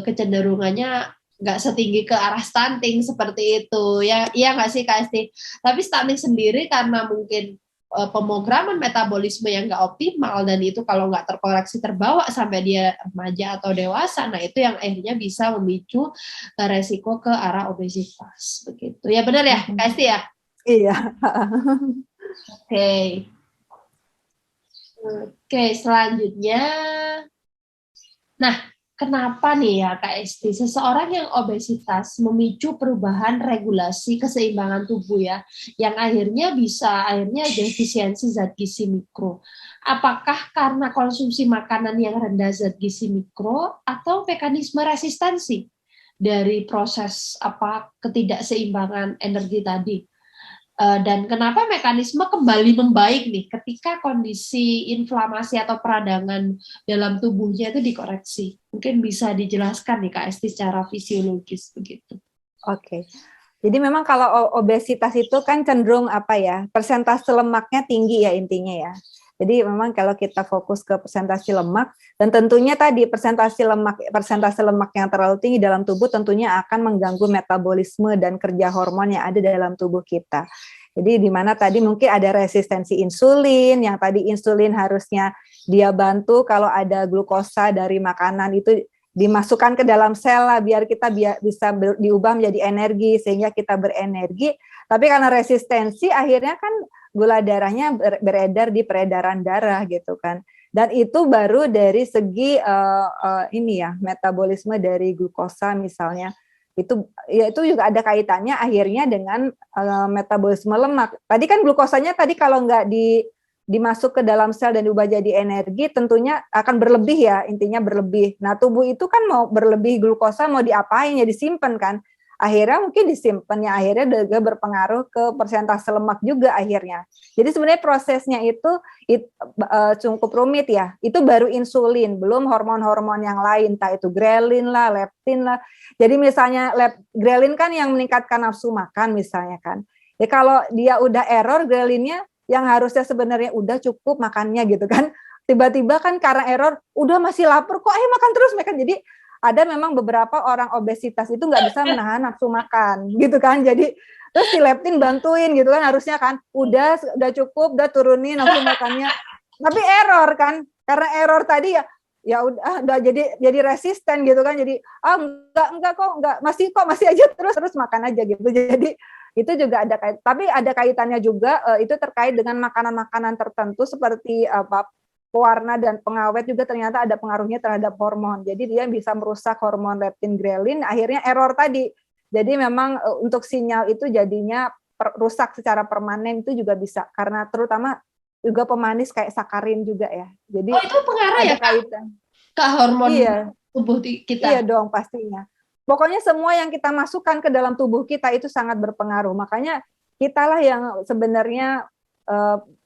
kecenderungannya nggak setinggi ke arah stunting seperti itu ya. Iya nggak sih Kak Esti? Tapi stunting sendiri karena mungkin pemrograman metabolisme yang nggak optimal, dan itu kalau nggak terkoreksi terbawa sampai dia remaja atau dewasa, nah itu yang akhirnya bisa memicu resiko ke arah obesitas begitu ya. Benar ya Kak Esti ya? Iya. Oke, selanjutnya, nah kenapa nih ya Kak Esti, seseorang yang obesitas memicu perubahan regulasi keseimbangan tubuh ya, yang akhirnya defisiensi zat gizi mikro. Apakah karena konsumsi makanan yang rendah zat gizi mikro atau mekanisme resistensi dari proses ketidakseimbangan energi tadi? Dan kenapa mekanisme kembali membaik nih ketika kondisi inflamasi atau peradangan dalam tubuhnya itu dikoreksi? Mungkin bisa dijelaskan nih Kak Esti secara fisiologis begitu. Oke. Jadi memang kalau obesitas itu kan cenderung persentase lemaknya tinggi ya intinya ya. Jadi memang kalau kita fokus ke persentase lemak, dan tentunya tadi persentase lemak yang terlalu tinggi dalam tubuh tentunya akan mengganggu metabolisme dan kerja hormon yang ada dalam tubuh kita. Jadi di mana tadi mungkin ada resistensi insulin, yang tadi insulin harusnya dia bantu kalau ada glukosa dari makanan itu dimasukkan ke dalam sel lah, biar kita bisa diubah menjadi energi sehingga kita berenergi. Tapi karena resistensi akhirnya kan gula darahnya beredar di peredaran darah gitu kan. Dan itu baru dari segi ini ya, metabolisme dari glukosa misalnya. Itu ya, itu juga ada kaitannya akhirnya dengan metabolisme lemak. Tadi kan glukosanya tadi kalau nggak dimasuk ke dalam sel dan diubah jadi energi, tentunya akan berlebih ya, intinya berlebih. Nah, tubuh itu kan mau berlebih glukosa mau diapain ya, disimpan kan. Akhirnya mungkin disimpan ya, akhirnya juga berpengaruh ke persentase lemak juga akhirnya. Jadi sebenarnya prosesnya itu cukup rumit ya. Itu baru insulin, belum hormon-hormon yang lain, entah itu grelin lah, leptin lah. Jadi misalnya grelin kan yang meningkatkan nafsu makan misalnya kan. Ya kalau dia udah error grelinnya yang harusnya sebenarnya udah cukup makannya gitu kan. Tiba-tiba kan karena error udah masih lapar kok makan terus mereka. Jadi ada memang beberapa orang obesitas itu nggak bisa menahan nafsu makan gitu kan. Jadi terus si leptin bantuin gitu kan, harusnya kan udah cukup, udah turunin nafsu makannya. Tapi error kan. Karena error tadi ya udah jadi resisten gitu kan. Jadi enggak kok, masih aja terus makan aja gitu. Jadi itu juga ada tapi ada kaitannya juga itu terkait dengan makanan-makanan tertentu seperti pewarna dan pengawet juga ternyata ada pengaruhnya terhadap hormon. Jadi dia bisa merusak hormon leptin grelin, akhirnya error tadi. Jadi memang untuk sinyal itu jadinya rusak secara permanen itu juga bisa, karena terutama juga pemanis kayak sakarin juga ya. Jadi itu pengaruh ya kaitan ke hormon tubuh kita. Iya dong pastinya. Pokoknya semua yang kita masukkan ke dalam tubuh kita itu sangat berpengaruh. Makanya kitalah yang sebenarnya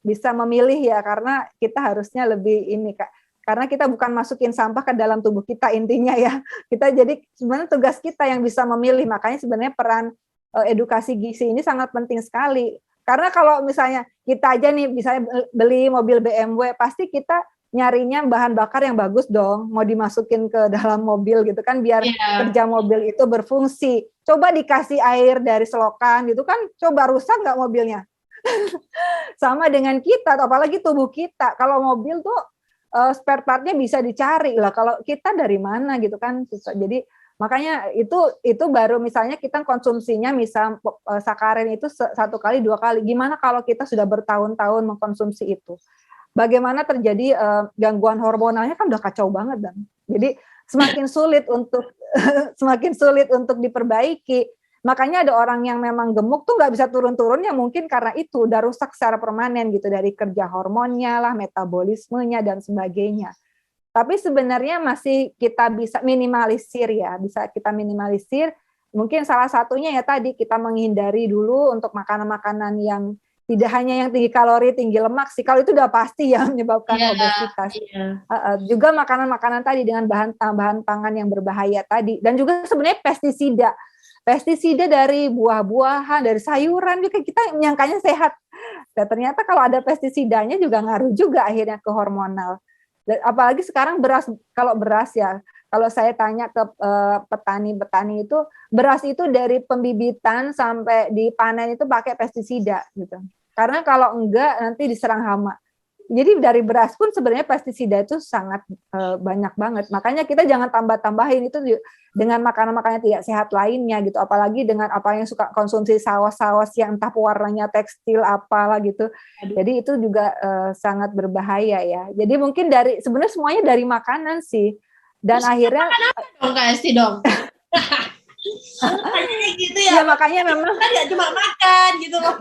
bisa memilih ya, karena kita harusnya lebih ini Kak. Karena kita bukan masukin sampah ke dalam tubuh kita intinya ya. Kita jadi sebenarnya tugas kita yang bisa memilih. Makanya sebenarnya peran edukasi gizi ini sangat penting sekali. Karena kalau misalnya kita aja nih misalnya beli mobil BMW, pasti kita nyarinya bahan bakar yang bagus dong, mau dimasukin ke dalam mobil gitu kan, biar kerja mobil itu berfungsi. Coba dikasih air dari selokan gitu kan, coba rusak nggak mobilnya? Sama dengan kita, apalagi tubuh kita. Kalau mobil tuh spare partnya bisa dicari lah. Kalau kita dari mana gitu kan? Jadi makanya itu baru misalnya kita konsumsinya misal sakarin itu 1 kali 2 kali. Gimana kalau kita sudah bertahun-tahun mengkonsumsi itu? Bagaimana terjadi gangguan hormonalnya kan udah kacau banget dan. Jadi semakin sulit untuk diperbaiki. Makanya ada orang yang memang gemuk tuh nggak bisa turun-turun ya mungkin karena itu udah rusak secara permanen gitu, dari kerja hormonnya lah, metabolismenya dan sebagainya. Tapi sebenarnya masih kita bisa minimalisir ya, bisa kita minimalisir. Mungkin salah satunya ya tadi kita menghindari dulu untuk makanan-makanan yang tidak hanya yang tinggi kalori, tinggi lemak sih. Kalau itu udah pasti yang menyebabkan obesitas. Juga makanan-makanan tadi dengan bahan pangan yang berbahaya tadi, dan juga sebenarnya pestisida dari buah-buahan, dari sayuran juga kita menyangkanya sehat. Dan ternyata kalau ada pestisidanya juga ngaruh juga akhirnya ke hormonal. Dan apalagi sekarang kalau beras ya, kalau saya tanya ke petani-petani itu, beras itu dari pembibitan sampai dipanen itu pakai pestisida gitu. Karena kalau enggak nanti diserang hama. Jadi dari beras pun sebenarnya pestisida itu sangat banyak banget. Makanya kita jangan tambah-tambahin itu dengan makanan-makanan tidak sehat lainnya gitu. Apalagi dengan apa yang suka konsumsi saus-saus yang entah warnanya tekstil apalah gitu. Jadi itu juga sangat berbahaya ya. Jadi mungkin sebenarnya semuanya dari makanan sih. Dan terus akhirnya makan apa dong Kak Esti dong? Gitu ya. Ya makanya memang kan nggak cuma makan gitu loh.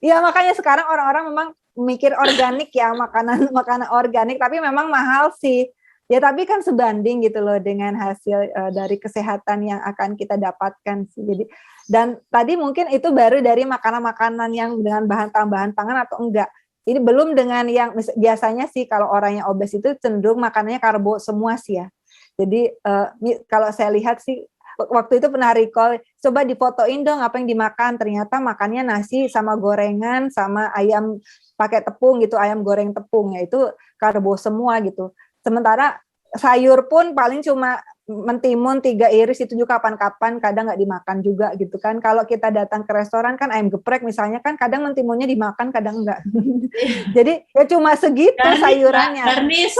Ya makanya sekarang orang-orang memang mikir organik ya, makanan organik, tapi memang mahal sih. Ya tapi kan sebanding gitu loh dengan hasil dari kesehatan yang akan kita dapatkan sih. Jadi dan tadi mungkin itu baru dari makanan-makanan yang dengan bahan tambahan pangan atau enggak. Ini belum dengan yang biasanya sih kalau orang yang obes itu cenderung makanannya karbo semua sih ya. Jadi kalau saya lihat sih waktu itu pernah recall, coba difotoin dong apa yang dimakan. Ternyata makannya nasi sama gorengan sama ayam pakai tepung gitu, ayam goreng tepung ya, itu karbo semua gitu. Sementara sayur pun paling cuma mentimun 3 iris itu juga kapan-kapan, kadang nggak dimakan juga gitu kan. Kalau kita datang ke restoran kan ayam geprek misalnya kan kadang mentimunnya dimakan, kadang enggak. Jadi ya cuma segitu sayurannya. Garnis.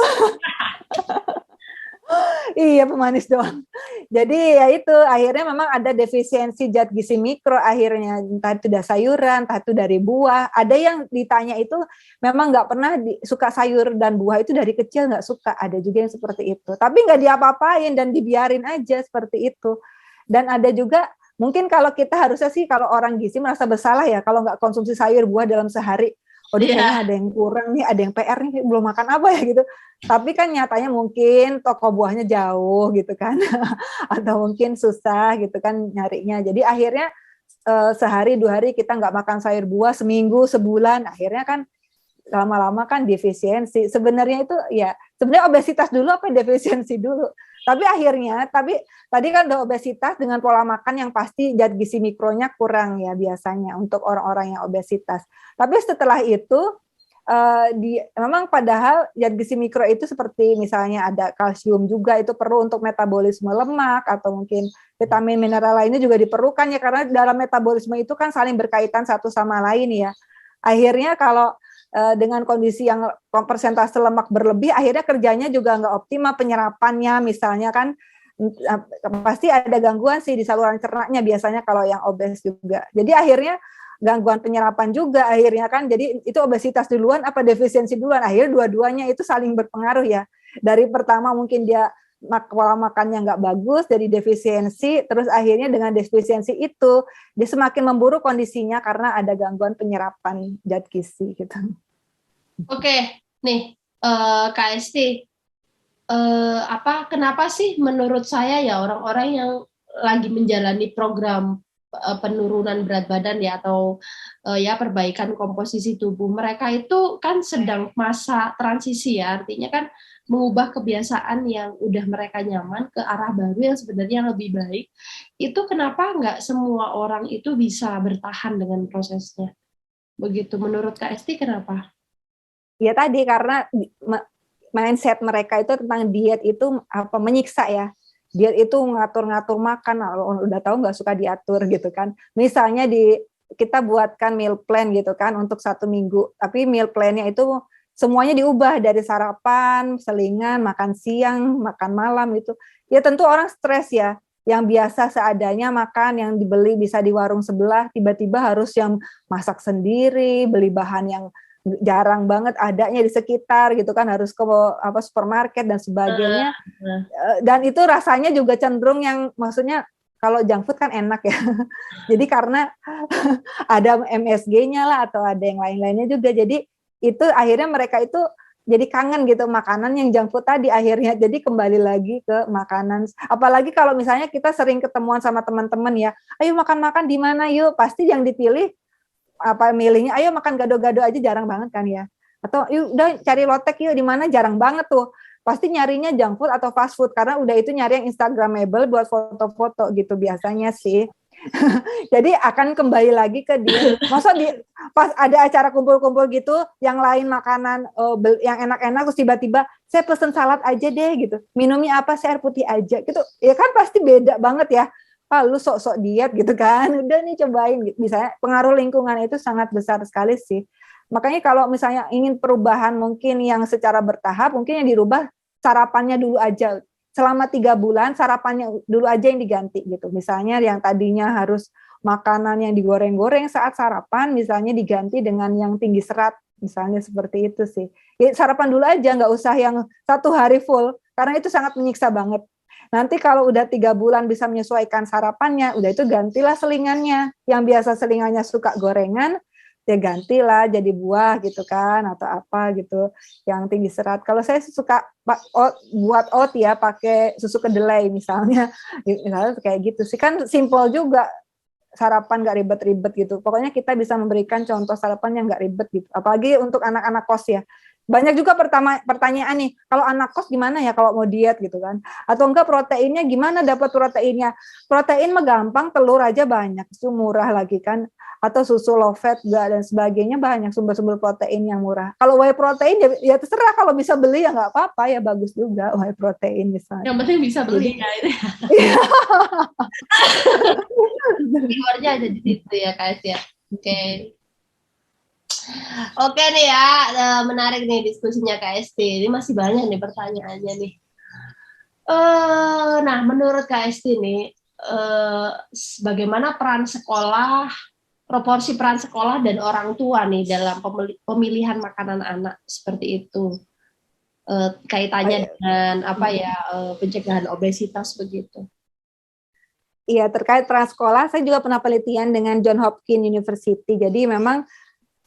Iya, pemanis doang. Jadi ya itu akhirnya memang ada defisiensi zat gizi mikro akhirnya, entah itu dari sayuran, entah itu dari buah. Ada yang ditanya itu memang nggak pernah suka sayur dan buah itu dari kecil nggak suka. Ada juga yang seperti itu. Tapi nggak diapa-apain dan dibiarin aja seperti itu. Dan ada juga mungkin kalau kita harusnya sih kalau orang gizi merasa bersalah ya kalau nggak konsumsi sayur buah dalam sehari. Oh, kayaknya ada yang kurang nih, ada yang PR nih, belum makan apa ya gitu. Tapi kan nyatanya mungkin toko buahnya jauh gitu kan, atau mungkin susah gitu kan nyarinya. Jadi akhirnya sehari 2 hari kita nggak makan sayur buah, seminggu, sebulan, akhirnya kan lama-lama kan defisiensi. Sebenarnya itu ya sebenarnya obesitas dulu apa defisiensi dulu. Tapi tadi kan udah obesitas dengan pola makan yang pasti zat gizi mikronya kurang ya biasanya untuk orang-orang yang obesitas. Tapi setelah itu memang padahal zat gizi mikro itu seperti misalnya ada kalsium juga itu perlu untuk metabolisme lemak atau mungkin vitamin mineral lainnya juga diperlukan ya karena dalam metabolisme itu kan saling berkaitan satu sama lain ya. Akhirnya kalau dengan kondisi yang persentase lemak berlebih, akhirnya kerjanya juga nggak optimal penyerapannya, misalnya kan pasti ada gangguan sih di saluran cernanya biasanya kalau yang obes juga. Jadi akhirnya gangguan penyerapan juga akhirnya kan, jadi itu obesitas duluan apa defisiensi duluan? Akhirnya dua-duanya itu saling berpengaruh ya. Dari pertama mungkin dia pola makannya nggak bagus, jadi defisiensi, terus akhirnya dengan defisiensi itu dia semakin memburuk kondisinya karena ada gangguan penyerapan zat gizi gitu. Oke, nih Kak Esti, kenapa sih menurut saya ya orang-orang yang lagi menjalani program penurunan berat badan ya atau ya perbaikan komposisi tubuh mereka itu kan sedang masa transisi ya, artinya kan mengubah kebiasaan yang udah mereka nyaman ke arah baru yang sebenarnya lebih baik. Itu kenapa nggak semua orang itu bisa bertahan dengan prosesnya? Begitu menurut Kak Esti kenapa? Ya tadi karena mindset mereka itu tentang diet itu menyiksa ya. Diet itu ngatur-ngatur makan, udah tahu nggak suka diatur gitu kan. Misalnya kita buatkan meal plan gitu kan untuk 1 minggu, tapi meal plan-nya itu semuanya diubah dari sarapan, selingan, makan siang, makan malam itu. Ya tentu orang stres ya. Yang biasa seadanya makan yang dibeli bisa di warung sebelah, tiba-tiba harus yang masak sendiri, beli bahan yang jarang banget adanya di sekitar gitu kan, harus ke supermarket dan sebagainya. Dan itu rasanya juga cenderung yang maksudnya kalau junk food kan enak ya. Jadi karena ada MSG-nya lah atau ada yang lain-lainnya juga. Jadi itu akhirnya mereka itu jadi kangen gitu makanan yang junk food tadi akhirnya. Jadi kembali lagi ke makanan. Apalagi kalau misalnya kita sering ketemuan sama teman-teman ya, ayo makan-makan di mana yuk, pasti yang dipilih milihnya ayo makan gado-gado aja jarang banget kan ya. Atau yuk udah cari lotek yuk di mana, jarang banget tuh. Pasti nyarinya junk food atau fast food karena udah itu nyari yang instagramable buat foto-foto gitu biasanya sih. Jadi akan kembali lagi ke dia. Masa pas ada acara kumpul-kumpul gitu, yang lain makanan yang enak-enak terus tiba-tiba saya pesen salad aja deh gitu. Minumnya apa? Saya air putih aja gitu. Ya kan pasti beda banget ya. Lu sok-sok diet gitu kan. Udah nih cobain gitu. Misalnya pengaruh lingkungan itu sangat besar sekali sih. Makanya kalau misalnya ingin perubahan mungkin yang secara bertahap, mungkin yang dirubah sarapannya dulu aja. Selama 3 bulan sarapannya dulu aja yang diganti gitu. Misalnya yang tadinya harus makanan yang digoreng-goreng saat sarapan, misalnya diganti dengan yang tinggi serat, misalnya seperti itu sih. Ya, sarapan dulu aja, nggak usah yang 1 hari full, karena itu sangat menyiksa banget. Nanti kalau udah 3 bulan bisa menyesuaikan sarapannya, udah itu gantilah selingannya. Yang biasa selingannya suka gorengan, ya gantilah jadi buah gitu kan atau apa gitu yang tinggi serat. Kalau saya suka buat oat ya pakai susu kedelai misalnya kayak gitu sih, kan simple juga sarapan, nggak ribet-ribet gitu. Pokoknya kita bisa memberikan contoh sarapan yang nggak ribet gitu, apalagi untuk anak-anak kos ya. Banyak juga pertanyaan nih, kalau anak kos gimana ya kalau mau diet gitu kan, atau enggak proteinnya gimana dapat proteinnya. Protein mah gampang, telur aja banyak, itu murah lagi kan. atau susu low fat dan sebagainya, banyak sumber-sumber protein yang murah. Kalau whey protein ya terserah, kalau bisa beli ya nggak apa-apa, ya bagus juga whey protein misalnya. Yang penting bisa beli. Jadi, keywordnya ada di situ ya guys ya. Oke nih ya, menarik nih diskusinya KST. Ini masih banyak nih pertanyaannya nih. Nah, menurut KST nih, bagaimana peran sekolah, proporsi peran sekolah dan orang tua nih dalam pemilihan makanan anak seperti itu, kaitannya dengan pencegahan obesitas begitu. Iya, terkait peran sekolah, saya juga pernah penelitian dengan Johns Hopkins University. Jadi memang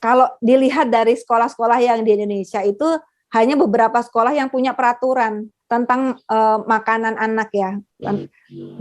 kalau dilihat dari sekolah-sekolah yang di Indonesia itu hanya beberapa sekolah yang punya peraturan tentang makanan anak ya.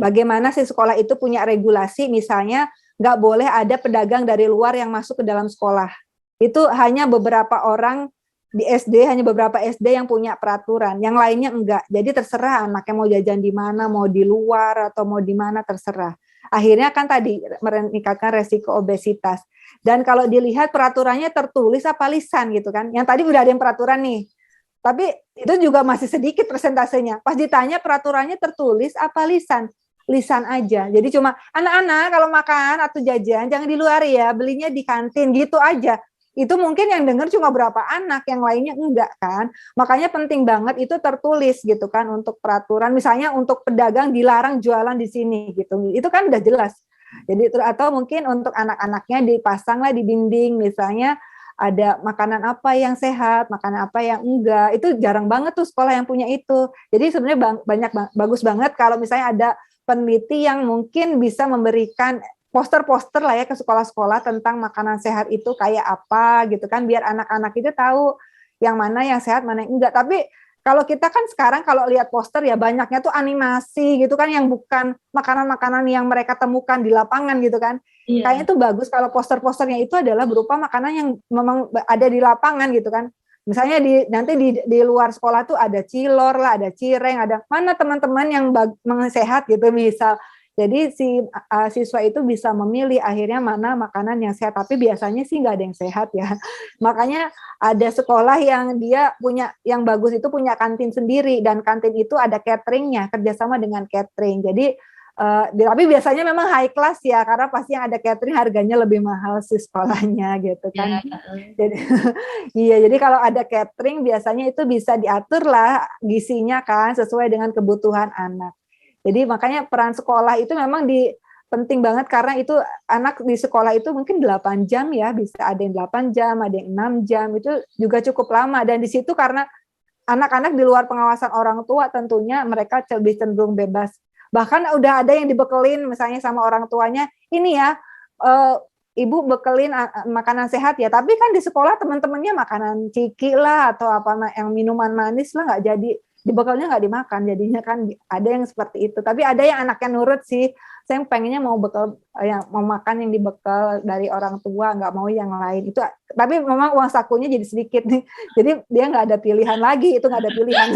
Bagaimana sih sekolah itu punya regulasi, misalnya nggak boleh ada pedagang dari luar yang masuk ke dalam sekolah. Itu hanya beberapa orang di SD, hanya beberapa SD yang punya peraturan, yang lainnya enggak. Jadi terserah anaknya mau jajan di mana, mau di luar atau mau di mana, terserah. Akhirnya kan tadi meningkatkan resiko obesitas. Dan kalau dilihat peraturannya tertulis apa lisan gitu kan. Yang tadi udah ada yang peraturan nih. Tapi itu juga masih sedikit persentasenya. Pas ditanya peraturannya tertulis apa lisan? Lisan aja. Jadi cuma anak-anak kalau makan atau jajan jangan di luar ya, belinya di kantin gitu aja. Itu mungkin yang dengar cuma berapa anak, yang lainnya enggak kan. Makanya penting banget itu tertulis gitu kan untuk peraturan. Misalnya untuk pedagang dilarang jualan di sini gitu. Itu kan udah jelas. Jadi atau mungkin untuk anak-anaknya dipasanglah di dinding misalnya ada makanan apa yang sehat, makanan apa yang enggak. Itu jarang banget tuh sekolah yang punya itu. Jadi sebenarnya bagus banget kalau misalnya ada peneliti yang mungkin bisa memberikan poster-poster lah ya ke sekolah-sekolah tentang makanan sehat itu kayak apa gitu kan, biar anak-anak itu tahu yang mana yang sehat, mana yang enggak. Tapi kalau kita kan sekarang kalau lihat poster ya banyaknya tuh animasi gitu kan, yang bukan makanan-makanan yang mereka temukan di lapangan gitu kan. Iya. Kayaknya tuh bagus kalau poster-posternya itu adalah berupa makanan yang memang ada di lapangan gitu kan. Misalnya nanti di luar sekolah tuh ada cilor lah, ada cireng, ada mana teman-teman yang sehat gitu misal. Jadi si siswa itu bisa memilih akhirnya mana makanan yang sehat, tapi biasanya sih nggak ada yang sehat ya. Makanya ada sekolah yang dia punya, yang bagus itu punya kantin sendiri, dan kantin itu ada cateringnya, kerjasama dengan catering. Jadi tapi biasanya memang high class ya, karena pasti yang ada catering harganya lebih mahal sih sekolahnya gitu kan. Jadi iya, jadi kalau ada catering biasanya itu bisa diatur lah gizinya kan sesuai dengan kebutuhan anak. Jadi makanya peran sekolah itu memang penting banget, karena itu anak di sekolah itu mungkin 8 jam ya, bisa ada yang 8 jam, ada yang 6 jam, itu juga cukup lama. Dan di situ karena anak-anak di luar pengawasan orang tua tentunya mereka lebih cenderung bebas. Bahkan udah ada yang dibekelin misalnya sama orang tuanya, ini ya ibu bekelin makanan sehat ya, tapi kan di sekolah teman-temannya makanan ciki lah atau apa yang minuman manis lah, nggak jadi dibekelnya, nggak dimakan, jadinya kan ada yang seperti itu. Tapi ada yang anaknya nurut sih, saya pengennya mau bekal yang mau makan yang dibekal dari orang tua, nggak mau yang lain itu. Tapi memang uang sakunya jadi sedikit nih, jadi dia nggak ada pilihan lagi, itu nggak ada pilihan.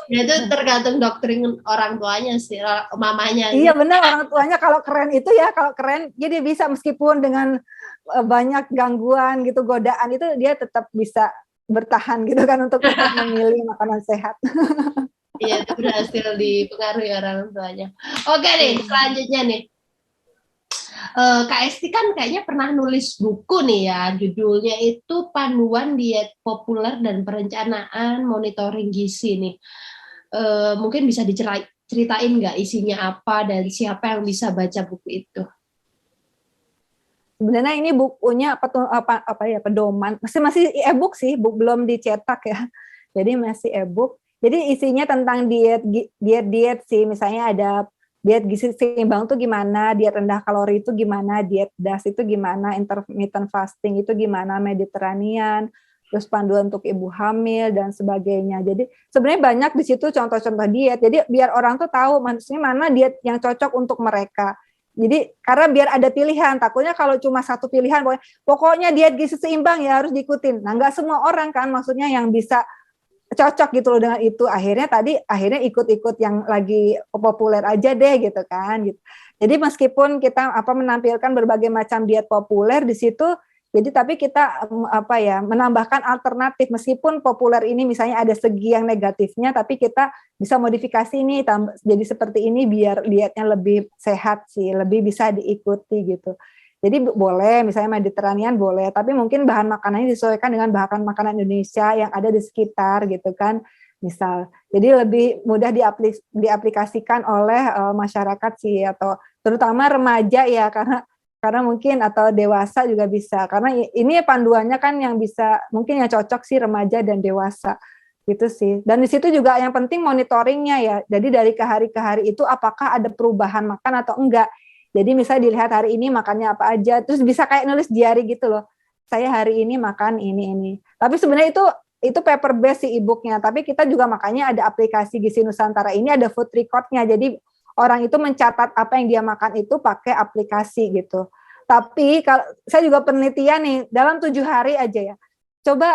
Ya, itu tergantung doktrin orang tuanya sih, mamanya. Iya benar, orang tuanya kalau keren itu ya, kalau keren jadi bisa meskipun dengan banyak gangguan gitu, godaan itu dia tetap bisa bertahan gitu kan untuk tetap memilih makanan sehat. Iya, itu berhasil dipengaruhi orang tuanya. Oke nih, selanjutnya nih. Kak Esti kan kayaknya pernah nulis buku nih ya, judulnya itu Panduan Diet Populer dan Perencanaan Monitoring Gizi nih. Mungkin bisa diceritain nggak isinya apa dan siapa yang bisa baca buku itu? Sebenarnya ini bukunya pedoman, masih e-book sih, belum dicetak ya. Jadi masih e-book. Jadi isinya tentang diet sih, misalnya ada diet gizi seimbang itu gimana, diet rendah kalori itu gimana, diet DAS itu gimana, intermittent fasting itu gimana, Mediterranean, terus panduan untuk ibu hamil dan sebagainya. Jadi sebenarnya banyak di situ contoh-contoh diet. Jadi biar orang tuh tahu maksudnya mana diet yang cocok untuk mereka. Jadi karena biar ada pilihan, takutnya kalau cuma satu pilihan, pokoknya diet gizi seimbang ya harus diikutin. Nah nggak semua orang kan maksudnya yang bisa cocok gitu loh dengan itu. Akhirnya ikut-ikut yang lagi populer aja deh gitu kan gitu. Jadi meskipun kita menampilkan berbagai macam diet populer di situ, jadi tapi kita menambahkan alternatif meskipun populer ini misalnya ada segi yang negatifnya, tapi kita bisa modifikasi ini jadi seperti ini biar dietnya lebih sehat sih, lebih bisa diikuti gitu. Jadi boleh misalnya Mediterranean boleh, tapi mungkin bahan makanannya disesuaikan dengan bahan makanan Indonesia yang ada di sekitar gitu kan, misal. Jadi lebih mudah diaplikasikan oleh masyarakat sih, atau terutama remaja ya, karena mungkin atau dewasa juga bisa. Karena ini panduannya kan yang bisa mungkin yang cocok sih remaja dan dewasa gitu sih. Dan di situ juga yang penting monitoringnya ya. Jadi dari ke hari itu apakah ada perubahan makan atau enggak. Jadi misalnya dilihat hari ini makannya apa aja, terus bisa kayak nulis diary gitu loh. Saya hari ini makan ini. Tapi sebenarnya itu paper based sih e-booknya. Tapi kita juga makanya ada aplikasi Gizi Nusantara ini ada food recordnya. Jadi orang itu mencatat apa yang dia makan itu pakai aplikasi gitu. Tapi kalau saya juga penelitian nih dalam 7 hari aja ya. Coba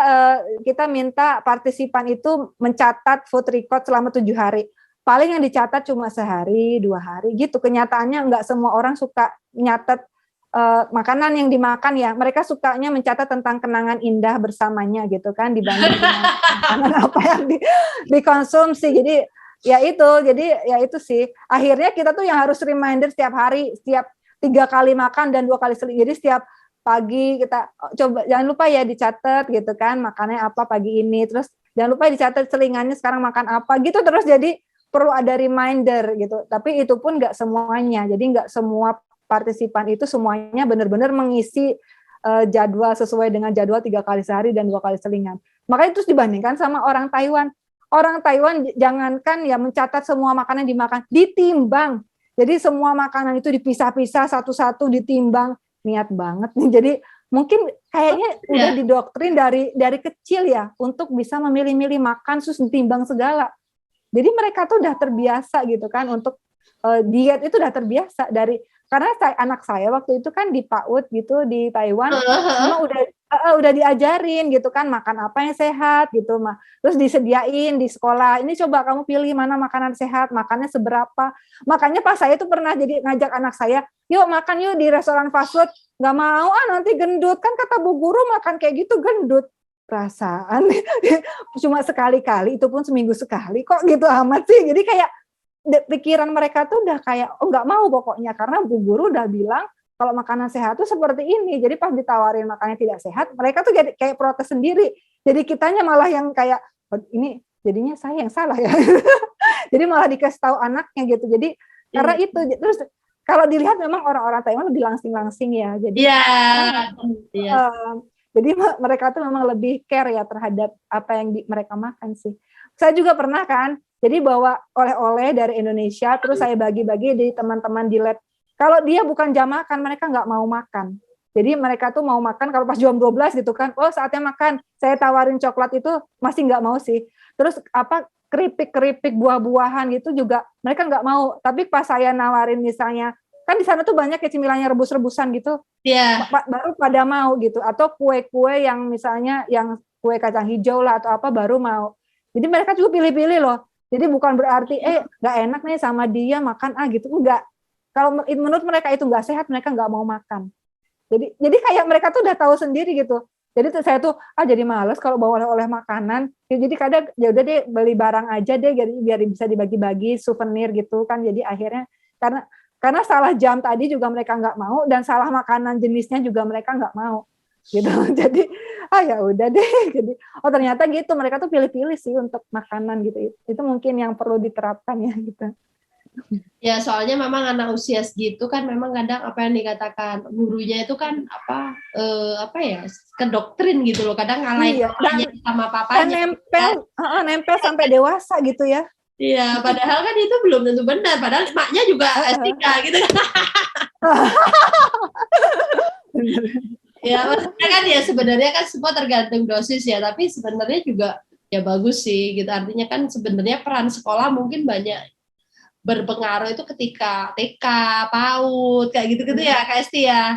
kita minta partisipan itu mencatat food record selama 7 hari. Paling yang dicatat cuma sehari, 2 hari gitu. Kenyataannya nggak semua orang suka nyatet makanan yang dimakan ya. Mereka sukanya mencatat tentang kenangan indah bersamanya gitu kan dibanding dengan makanan apa yang dikonsumsi. Jadi ya itu sih. Akhirnya kita tuh yang harus reminder setiap hari, setiap 3 kali makan dan 2 kali seling. Jadi setiap pagi kita coba jangan lupa ya dicatat gitu kan makannya apa pagi ini. Terus jangan lupa dicatat selingannya sekarang makan apa gitu terus jadi perlu ada reminder gitu, tapi itu pun nggak semuanya, jadi nggak semua partisipan itu semuanya benar-benar mengisi jadwal sesuai dengan jadwal 3 kali sehari dan 2 kali selingan. Makanya terus dibandingkan sama orang Taiwan jangankan ya mencatat semua makanan yang dimakan, ditimbang, jadi semua makanan itu dipisah-pisah satu-satu ditimbang, niat banget nih, jadi mungkin kayaknya udah didoktrin dari kecil ya untuk bisa memilih-milih makan terus ditimbang segala. Jadi mereka tuh udah terbiasa gitu kan untuk diet itu udah terbiasa karena anak saya waktu itu kan di PAUD gitu di Taiwan memang udah diajarin gitu kan makan apa yang sehat gitu mah. Terus disediain di sekolah. Ini coba kamu pilih mana makanan sehat, makannya seberapa. Makanya pas saya tuh pernah jadi ngajak anak saya, "Yuk makan yuk di restoran fast food." Nggak mau nanti gendut. Kan kata Bu Guru makan kayak gitu gendut. Perasaan cuma sekali-kali, itu pun seminggu sekali kok gitu amat sih. Jadi kayak pikiran mereka tuh udah kayak nggak mau pokoknya karena Bu Guru udah bilang kalau makanan sehat tuh seperti ini. Jadi pas ditawarin makannya tidak sehat, mereka tuh jadi kayak protes sendiri. Jadi kitanya malah yang kayak ini jadinya saya yang salah ya. Jadi malah dikasih tahu anaknya gitu. Jadi karena itu terus kalau dilihat memang orang-orang Taiwan lebih langsing-langsing ya. Jadi jadi mereka tuh memang lebih care ya terhadap apa yang mereka makan sih. Saya juga pernah kan, jadi bawa oleh-oleh dari Indonesia, terus saya bagi-bagi di teman-teman di lab. Kalau dia bukan jam makan, mereka nggak mau makan. Jadi mereka tuh mau makan kalau pas jam 12 gitu kan, oh saatnya makan. Saya tawarin coklat itu masih nggak mau sih. Terus keripik-keripik buah-buahan gitu juga mereka nggak mau. Tapi pas saya nawarin misalnya, kan di sana tuh banyak ya cemilannya rebus-rebusan gitu, baru pada mau gitu. Atau kue-kue yang misalnya yang kue kacang hijau lah atau apa baru mau. Jadi mereka juga pilih-pilih loh. Jadi bukan berarti nggak enak nih sama dia makan gitu, enggak. Kalau menurut mereka itu nggak sehat, mereka nggak mau makan. Jadi kayak mereka tuh udah tahu sendiri gitu. Jadi saya tuh jadi males kalau bawa oleh makanan. Jadi kadang ya udah deh beli barang aja deh biar bisa dibagi-bagi souvenir gitu kan. Jadi akhirnya karena salah jam tadi juga mereka nggak mau dan salah makanan jenisnya juga mereka nggak mau gitu. Jadi ya udah deh. Jadi ternyata gitu mereka tuh pilih-pilih sih untuk makanan gitu. Itu mungkin yang perlu diterapkan ya gitu. Ya soalnya memang anak usia segitu kan memang kadang apa yang dikatakan gurunya itu kan kedoktrin gitu loh, kadang ngalahin sama papanya nempel sampai dewasa gitu ya. Iya, padahal kan itu belum tentu benar, padahal maknya juga S3 gitu kan. Ya maksudnya kan ya sebenarnya kan semua tergantung dosis ya, tapi sebenarnya juga ya bagus sih gitu, artinya kan sebenarnya peran sekolah mungkin banyak berpengaruh itu ketika TK, PAUD, kayak gitu-gitu ya Kak Esti ya.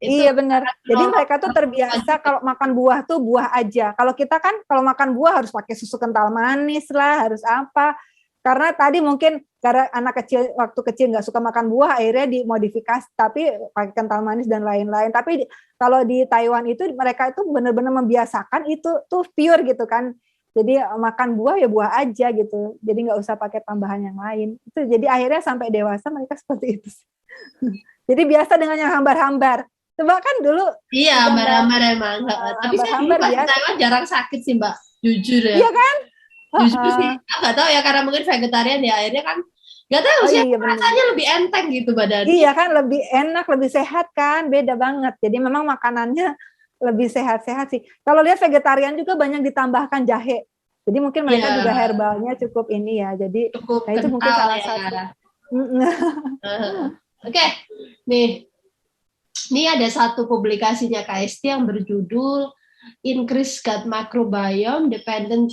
Itu Iya benar. Jadi normal mereka tuh terbiasa kalau makan buah tuh buah aja. Kalau kita kan kalau makan buah harus pakai susu kental manis lah, harus apa. Karena tadi mungkin karena anak kecil waktu kecil nggak suka makan buah, akhirnya dimodifikasi tapi pakai kental manis dan lain-lain. Tapi kalau di Taiwan itu mereka itu benar-benar membiasakan itu tuh pure gitu kan. Jadi makan buah ya buah aja gitu. Jadi nggak usah pakai tambahan yang lain. Itu jadi akhirnya sampai dewasa mereka seperti itu. Jadi biasa dengan yang hambar-hambar. Coba kan dulu Iya, gambar hambar-hambar emang. Tapi saya dulu hambar-hambar pas di biasa. Taiwan jarang sakit sih Mbak, jujur ya. Iya kan? Jujur sih, aku nggak tahu ya karena mungkin vegetarian ya akhirnya kan nggak tahu Oh sih iya benar. rasanya lebih enteng gitu badannya. Iya kan lebih enak, lebih sehat kan, beda banget. Jadi memang makanannya lebih sehat-sehat sih. Kalau lihat vegetarian juga banyak ditambahkan jahe. Jadi mungkin mereka juga Iya, herbalnya cukup ini ya. Jadi cukup nah itu mungkin kental salah ya. satu. Oke, nih, ini ada satu publikasinya KST yang berjudul Increase Gut Microbiome Dependent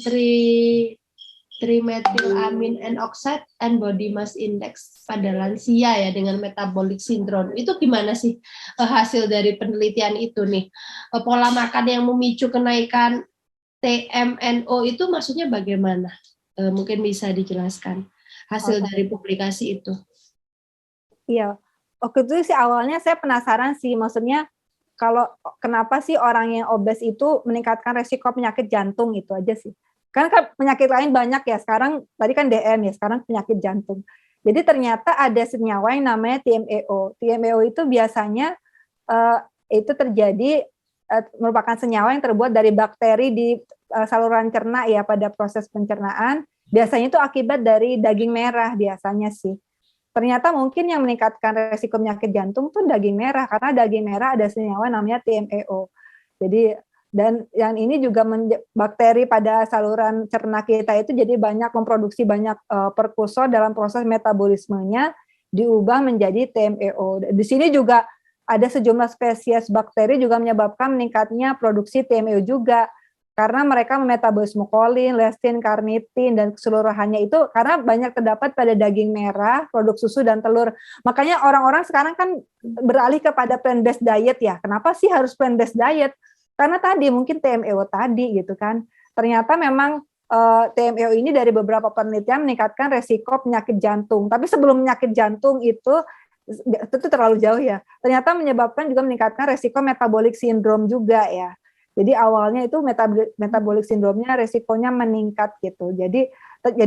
Trimethylamine and Oxide and Body Mass Index pada lansia ya dengan metabolic syndrome. Itu gimana sih hasil dari penelitian itu nih? Pola makan yang memicu kenaikan TMNO itu maksudnya bagaimana? Mungkin bisa dijelaskan hasil dari publikasi itu. Iya, waktu itu sih awalnya saya penasaran sih, maksudnya kalau kenapa sih orang yang obes itu meningkatkan resiko penyakit jantung itu aja sih. Kan penyakit lain banyak ya, sekarang tadi kan DM ya, sekarang penyakit jantung. Jadi ternyata ada senyawa yang namanya TMAO. TMAO itu biasanya itu terjadi merupakan senyawa yang terbuat dari bakteri di saluran cerna ya pada proses pencernaan. Biasanya itu akibat dari daging merah biasanya sih. Ternyata mungkin yang meningkatkan resiko penyakit jantung tuh daging merah karena daging merah ada senyawa namanya TMAO. Jadi dan yang ini juga bakteri pada saluran cerna kita itu jadi banyak memproduksi banyak perkursor dalam proses metabolismenya diubah menjadi TMAO. Di sini juga ada sejumlah spesies bakteri juga menyebabkan meningkatnya produksi TMAO juga. Karena mereka memetabolisme kolin, lectin, karnitin, dan keseluruhannya itu karena banyak terdapat pada daging merah, produk susu, dan telur. Makanya orang-orang sekarang kan beralih kepada plant-based diet ya. Kenapa sih harus plant-based diet? Karena tadi mungkin TMAO tadi gitu kan. Ternyata memang TMAO ini dari beberapa penelitian meningkatkan resiko penyakit jantung. Tapi sebelum penyakit jantung itu terlalu jauh ya. Ternyata menyebabkan juga meningkatkan resiko metabolic syndrome juga ya. Jadi awalnya itu metabolic syndrome-nya resikonya meningkat gitu. Jadi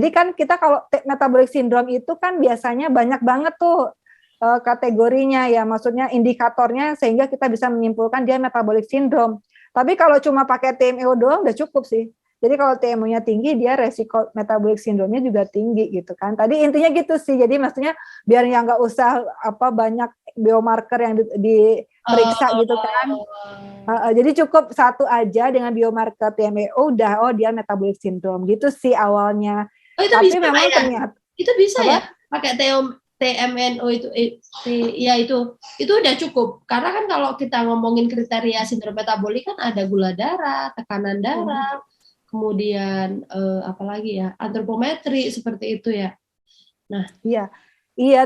kan kita kalau metabolic syndrome itu kan biasanya banyak banget tuh kategorinya ya, maksudnya indikatornya sehingga kita bisa menyimpulkan dia metabolic syndrome. Tapi kalau cuma pakai TMAO doang udah cukup sih. Jadi kalau TMAO-nya tinggi, dia resiko metabolic syndrome-nya juga tinggi gitu kan. Tadi intinya gitu sih. Jadi maksudnya biar yang nggak usah banyak biomarker yang diperiksa gitu kan. Jadi cukup satu aja dengan biomarker TMAO udah dia metabolic syndrome gitu sih awalnya. Tapi Bisa, memang ya? ternyata itu bisa ya pakai TMNO itu ya itu udah cukup karena kan kalau kita ngomongin kriteria sindrom metabolik kan ada gula darah, tekanan darah, kemudian apalagi ya antropometri seperti itu ya. Nah, iya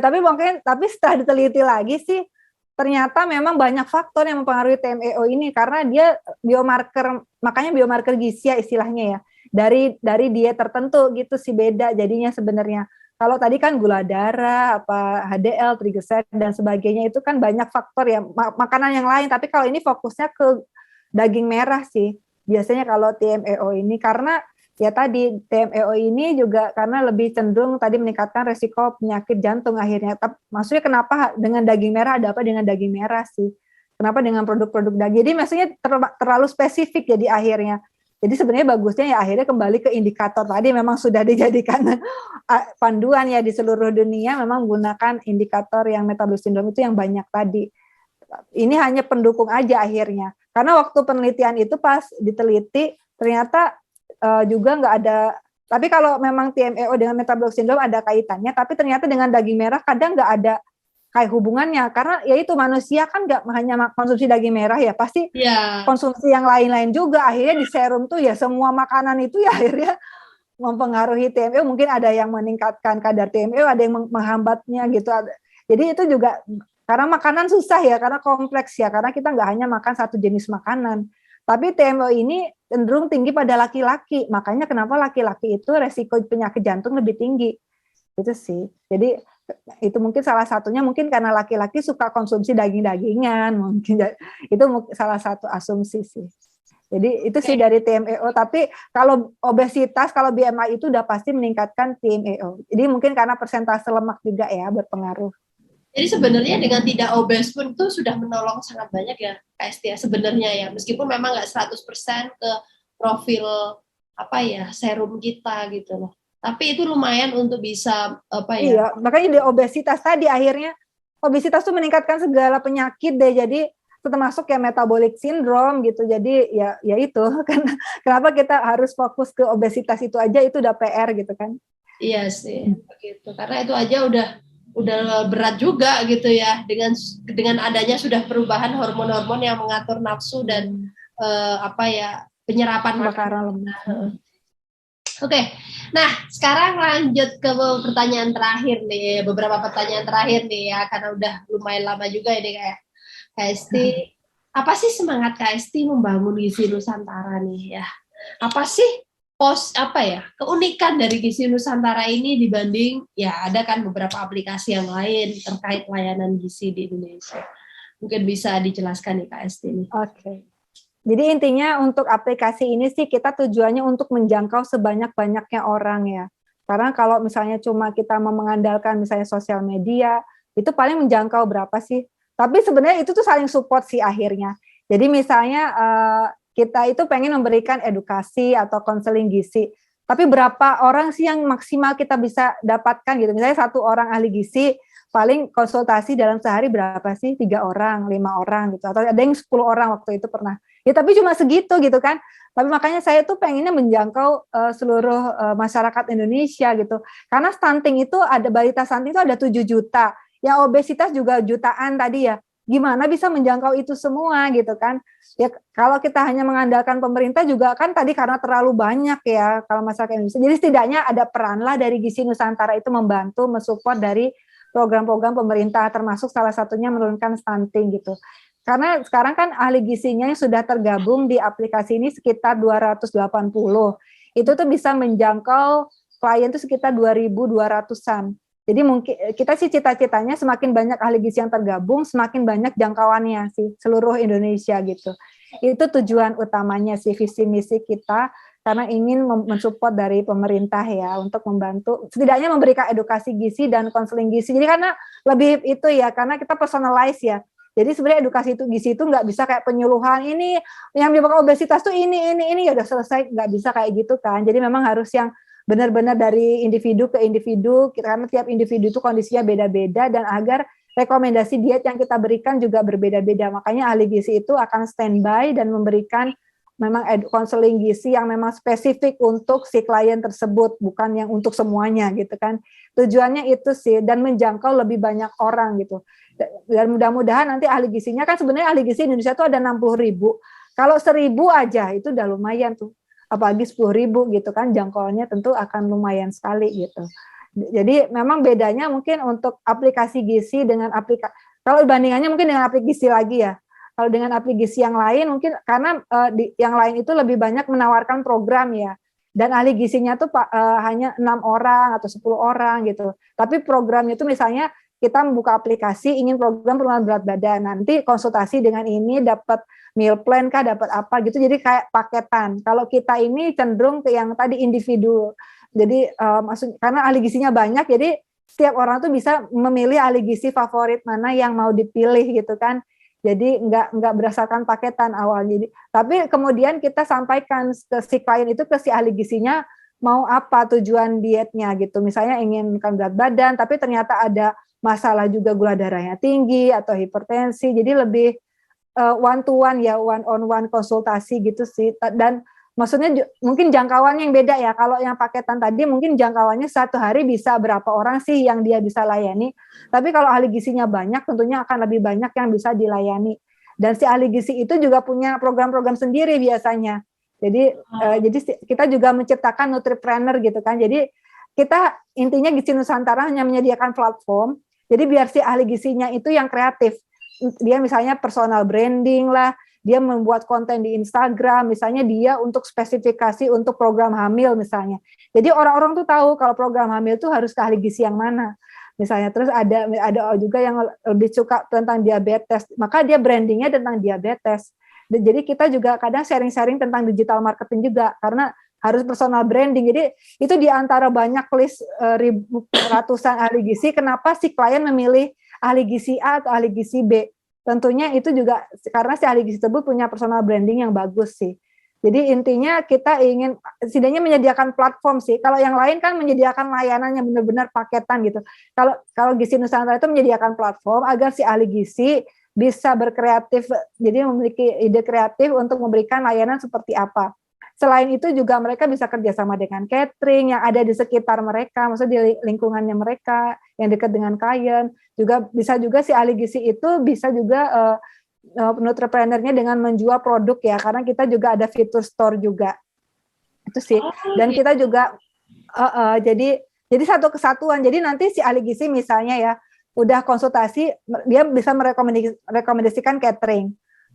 tapi setelah diteliti lagi sih ternyata memang banyak faktor yang mempengaruhi TMAO ini karena dia biomarker, makanya biomarker gizi ya istilahnya ya. Dari diet tertentu gitu sih beda jadinya sebenarnya. Kalau tadi kan gula darah, HDL, triglyceride dan sebagainya itu kan banyak faktor ya, makanan yang lain, tapi kalau ini fokusnya ke daging merah sih. Biasanya kalau TMAO ini karena ya tadi TMAO ini juga karena lebih cenderung tadi meningkatkan resiko penyakit jantung akhirnya. Maksudnya kenapa dengan daging merah, ada apa dengan daging merah sih? Kenapa dengan produk-produk daging? Jadi maksudnya terlalu spesifik jadi akhirnya. Jadi sebenarnya bagusnya ya akhirnya kembali ke indikator tadi memang sudah dijadikan panduan ya di seluruh dunia memang menggunakan indikator yang metabolic syndrome itu yang banyak tadi. Ini hanya pendukung aja akhirnya. Karena waktu penelitian itu pas diteliti ternyata juga nggak ada, tapi kalau memang TMAO dengan metabolic syndrome ada kaitannya, tapi ternyata dengan daging merah kadang nggak ada kayak hubungannya, karena ya itu manusia kan nggak hanya konsumsi daging merah ya, pasti konsumsi yang lain-lain juga, akhirnya di serum tuh ya semua makanan itu ya akhirnya mempengaruhi TMAO, mungkin ada yang meningkatkan kadar TMAO, ada yang menghambatnya gitu, jadi itu juga Karena makanan susah ya, karena kompleks ya, karena kita nggak hanya makan satu jenis makanan. Tapi TMO ini cenderung tinggi pada laki-laki, makanya kenapa laki-laki itu resiko penyakit jantung lebih tinggi. Itu sih. Jadi itu mungkin salah satunya mungkin karena laki-laki suka konsumsi daging-dagingan, mungkin itu salah satu asumsi sih. Jadi itu sih dari TMAO. Tapi kalau obesitas, kalau BMI itu udah pasti meningkatkan TMAO. Jadi mungkin karena persentase lemak juga ya berpengaruh. Jadi sebenarnya dengan tidak obes pun itu sudah menolong sangat banyak ya KST ya sebenarnya ya. Meskipun memang nggak 100% ke profil apa ya serum kita gitu loh. Tapi itu lumayan untuk bisa apa ya. Iya, makanya di obesitas tadi akhirnya obesitas tuh meningkatkan segala penyakit deh. Jadi termasuk ya metabolic syndrome gitu. Jadi ya itu kan kenapa kita harus fokus ke obesitas itu aja, itu udah PR gitu kan. Iya sih, begitu. Karena itu aja udah berat juga gitu ya dengan adanya sudah perubahan hormon-hormon yang mengatur nafsu dan apa ya penyerapan makanan. Oke. Nah, sekarang lanjut ke pertanyaan terakhir nih, beberapa pertanyaan terakhir nih ya, karena udah lumayan lama juga ini kayak KST. Apa sih semangat KST membangun Gizi Nusantara nih ya? Apa sih keunikan dari Gizi Nusantara ini dibanding ya ada kan beberapa aplikasi yang lain terkait layanan gizi di Indonesia. Mungkin bisa dijelaskan nih KST ini. Oke. Jadi intinya untuk aplikasi ini sih kita tujuannya untuk menjangkau sebanyak-banyaknya orang ya. Karena kalau misalnya cuma kita mengandalkan misalnya sosial media, itu paling menjangkau berapa sih? Tapi sebenarnya itu tuh saling support sih akhirnya. Jadi misalnya kita itu pengen memberikan edukasi atau konseling gizi. Tapi berapa orang sih yang maksimal kita bisa dapatkan gitu. Misalnya satu orang ahli gizi, paling konsultasi dalam sehari berapa sih? 3 orang, 5 orang gitu. Atau ada yang 10 orang waktu itu pernah. Ya tapi cuma segitu gitu kan. Tapi makanya saya tuh pengennya menjangkau seluruh masyarakat Indonesia gitu. Karena stunting itu ada, balita stunting itu ada 7 juta. Yang obesitas juga jutaan tadi ya. Gimana bisa menjangkau itu semua gitu kan? Ya kalau kita hanya mengandalkan pemerintah juga kan tadi karena terlalu banyak ya kalau masyarakat Indonesia. Jadi setidaknya ada peran lah dari Gizi Nusantara itu membantu mensupport dari program-program pemerintah, termasuk salah satunya menurunkan stunting gitu. Karena sekarang kan ahli gizinya yang sudah tergabung di aplikasi ini sekitar 280. Itu tuh bisa menjangkau klien itu sekitar 2.200-an. Jadi mungkin kita sih cita-citanya semakin banyak ahli gizi yang tergabung, semakin banyak jangkauannya sih seluruh Indonesia gitu. Itu tujuan utamanya sih visi misi kita, karena ingin mensupport dari pemerintah ya untuk membantu setidaknya memberikan edukasi gizi dan konseling gizi. Jadi karena lebih itu ya, karena kita personalize ya. Jadi sebenarnya edukasi itu gizi itu nggak bisa kayak penyuluhan ini yang menyebabkan obesitas tuh ini ya udah selesai, nggak bisa kayak gitu kan. Jadi memang harus yang benar-benar dari individu ke individu, karena tiap individu itu kondisinya beda-beda dan agar rekomendasi diet yang kita berikan juga berbeda-beda. Makanya ahli gizi itu akan standby dan memberikan memang konseling gizi yang memang spesifik untuk si klien tersebut, bukan yang untuk semuanya gitu kan. Tujuannya itu sih, dan menjangkau lebih banyak orang gitu. Dan mudah-mudahan nanti ahli gizinya kan sebenarnya ahli gizi Indonesia itu ada 60.000. Kalau 1.000 aja itu udah lumayan tuh. Apalagi 10.000 gitu kan, jangkauannya tentu akan lumayan sekali gitu. Jadi memang bedanya mungkin untuk aplikasi gizi dengan kalau bandingannya mungkin dengan aplikasi lagi ya. Kalau dengan aplikasi yang lain mungkin karena yang lain itu lebih banyak menawarkan program ya. Dan ahli gizinya tuh hanya 6 orang atau 10 orang gitu. Tapi programnya itu misalnya kita membuka aplikasi ingin program penurunan berat badan, nanti konsultasi dengan ini dapat meal plan kah, dapat apa gitu, jadi kayak paketan. Kalau kita ini cenderung ke yang tadi individu, jadi karena ahli gizinya banyak, jadi setiap orang tuh bisa memilih ahli gizi favorit mana yang mau dipilih gitu kan. Jadi nggak berdasarkan paketan awal. Jadi tapi kemudian kita sampaikan ke si klien itu, ke si ahli gizinya mau apa tujuan dietnya gitu. Misalnya ingin berat badan, tapi ternyata ada masalah juga gula darahnya tinggi atau hipertensi, jadi lebih one to one ya, one on one konsultasi gitu sih. Dan maksudnya mungkin jangkauannya yang beda ya. Kalau yang paketan tadi mungkin jangkauannya satu hari bisa berapa orang sih yang dia bisa layani. Tapi kalau ahli gizinya banyak, tentunya akan lebih banyak yang bisa dilayani. Dan si ahli gizi itu juga punya program-program sendiri biasanya. Jadi kita juga menciptakan nutripreneur gitu kan. Jadi kita intinya Gizi Nusantara hanya menyediakan platform Jadi biar si ahli gizinya itu yang kreatif. Dia misalnya personal branding lah, dia membuat konten di Instagram, misalnya dia untuk spesifikasi untuk program hamil misalnya. Jadi orang-orang tuh tahu kalau program hamil tuh harus ke ahli gizi yang mana. Misalnya terus ada juga yang lebih suka tentang diabetes, maka dia brandingnya tentang diabetes. Jadi kita juga kadang sharing-sharing tentang digital marketing juga, karena harus personal branding. Jadi itu di antara banyak list ratusan ahli gizi, kenapa si klien memilih ahli gizi A atau ahli gizi B? Tentunya itu juga karena si ahli gizi tersebut punya personal branding yang bagus sih. Jadi intinya kita ingin setidaknya menyediakan platform sih. Kalau yang lain kan menyediakan layanan yang benar-benar paketan gitu. Kalau Gizi Nusantara itu menyediakan platform agar si ahli gizi bisa berkreatif, jadi memiliki ide kreatif untuk memberikan layanan seperti apa. Selain itu juga mereka bisa kerjasama dengan catering yang ada di sekitar mereka, maksudnya di lingkungannya mereka yang dekat dengan klien. Juga bisa juga si ahli gizi itu bisa juga entrepreneurnya dengan menjual produk ya, karena kita juga ada fitur store juga itu sih. Dan kita juga jadi satu kesatuan. Jadi nanti si ahli gizi misalnya ya udah konsultasi, dia bisa merekomendasikan catering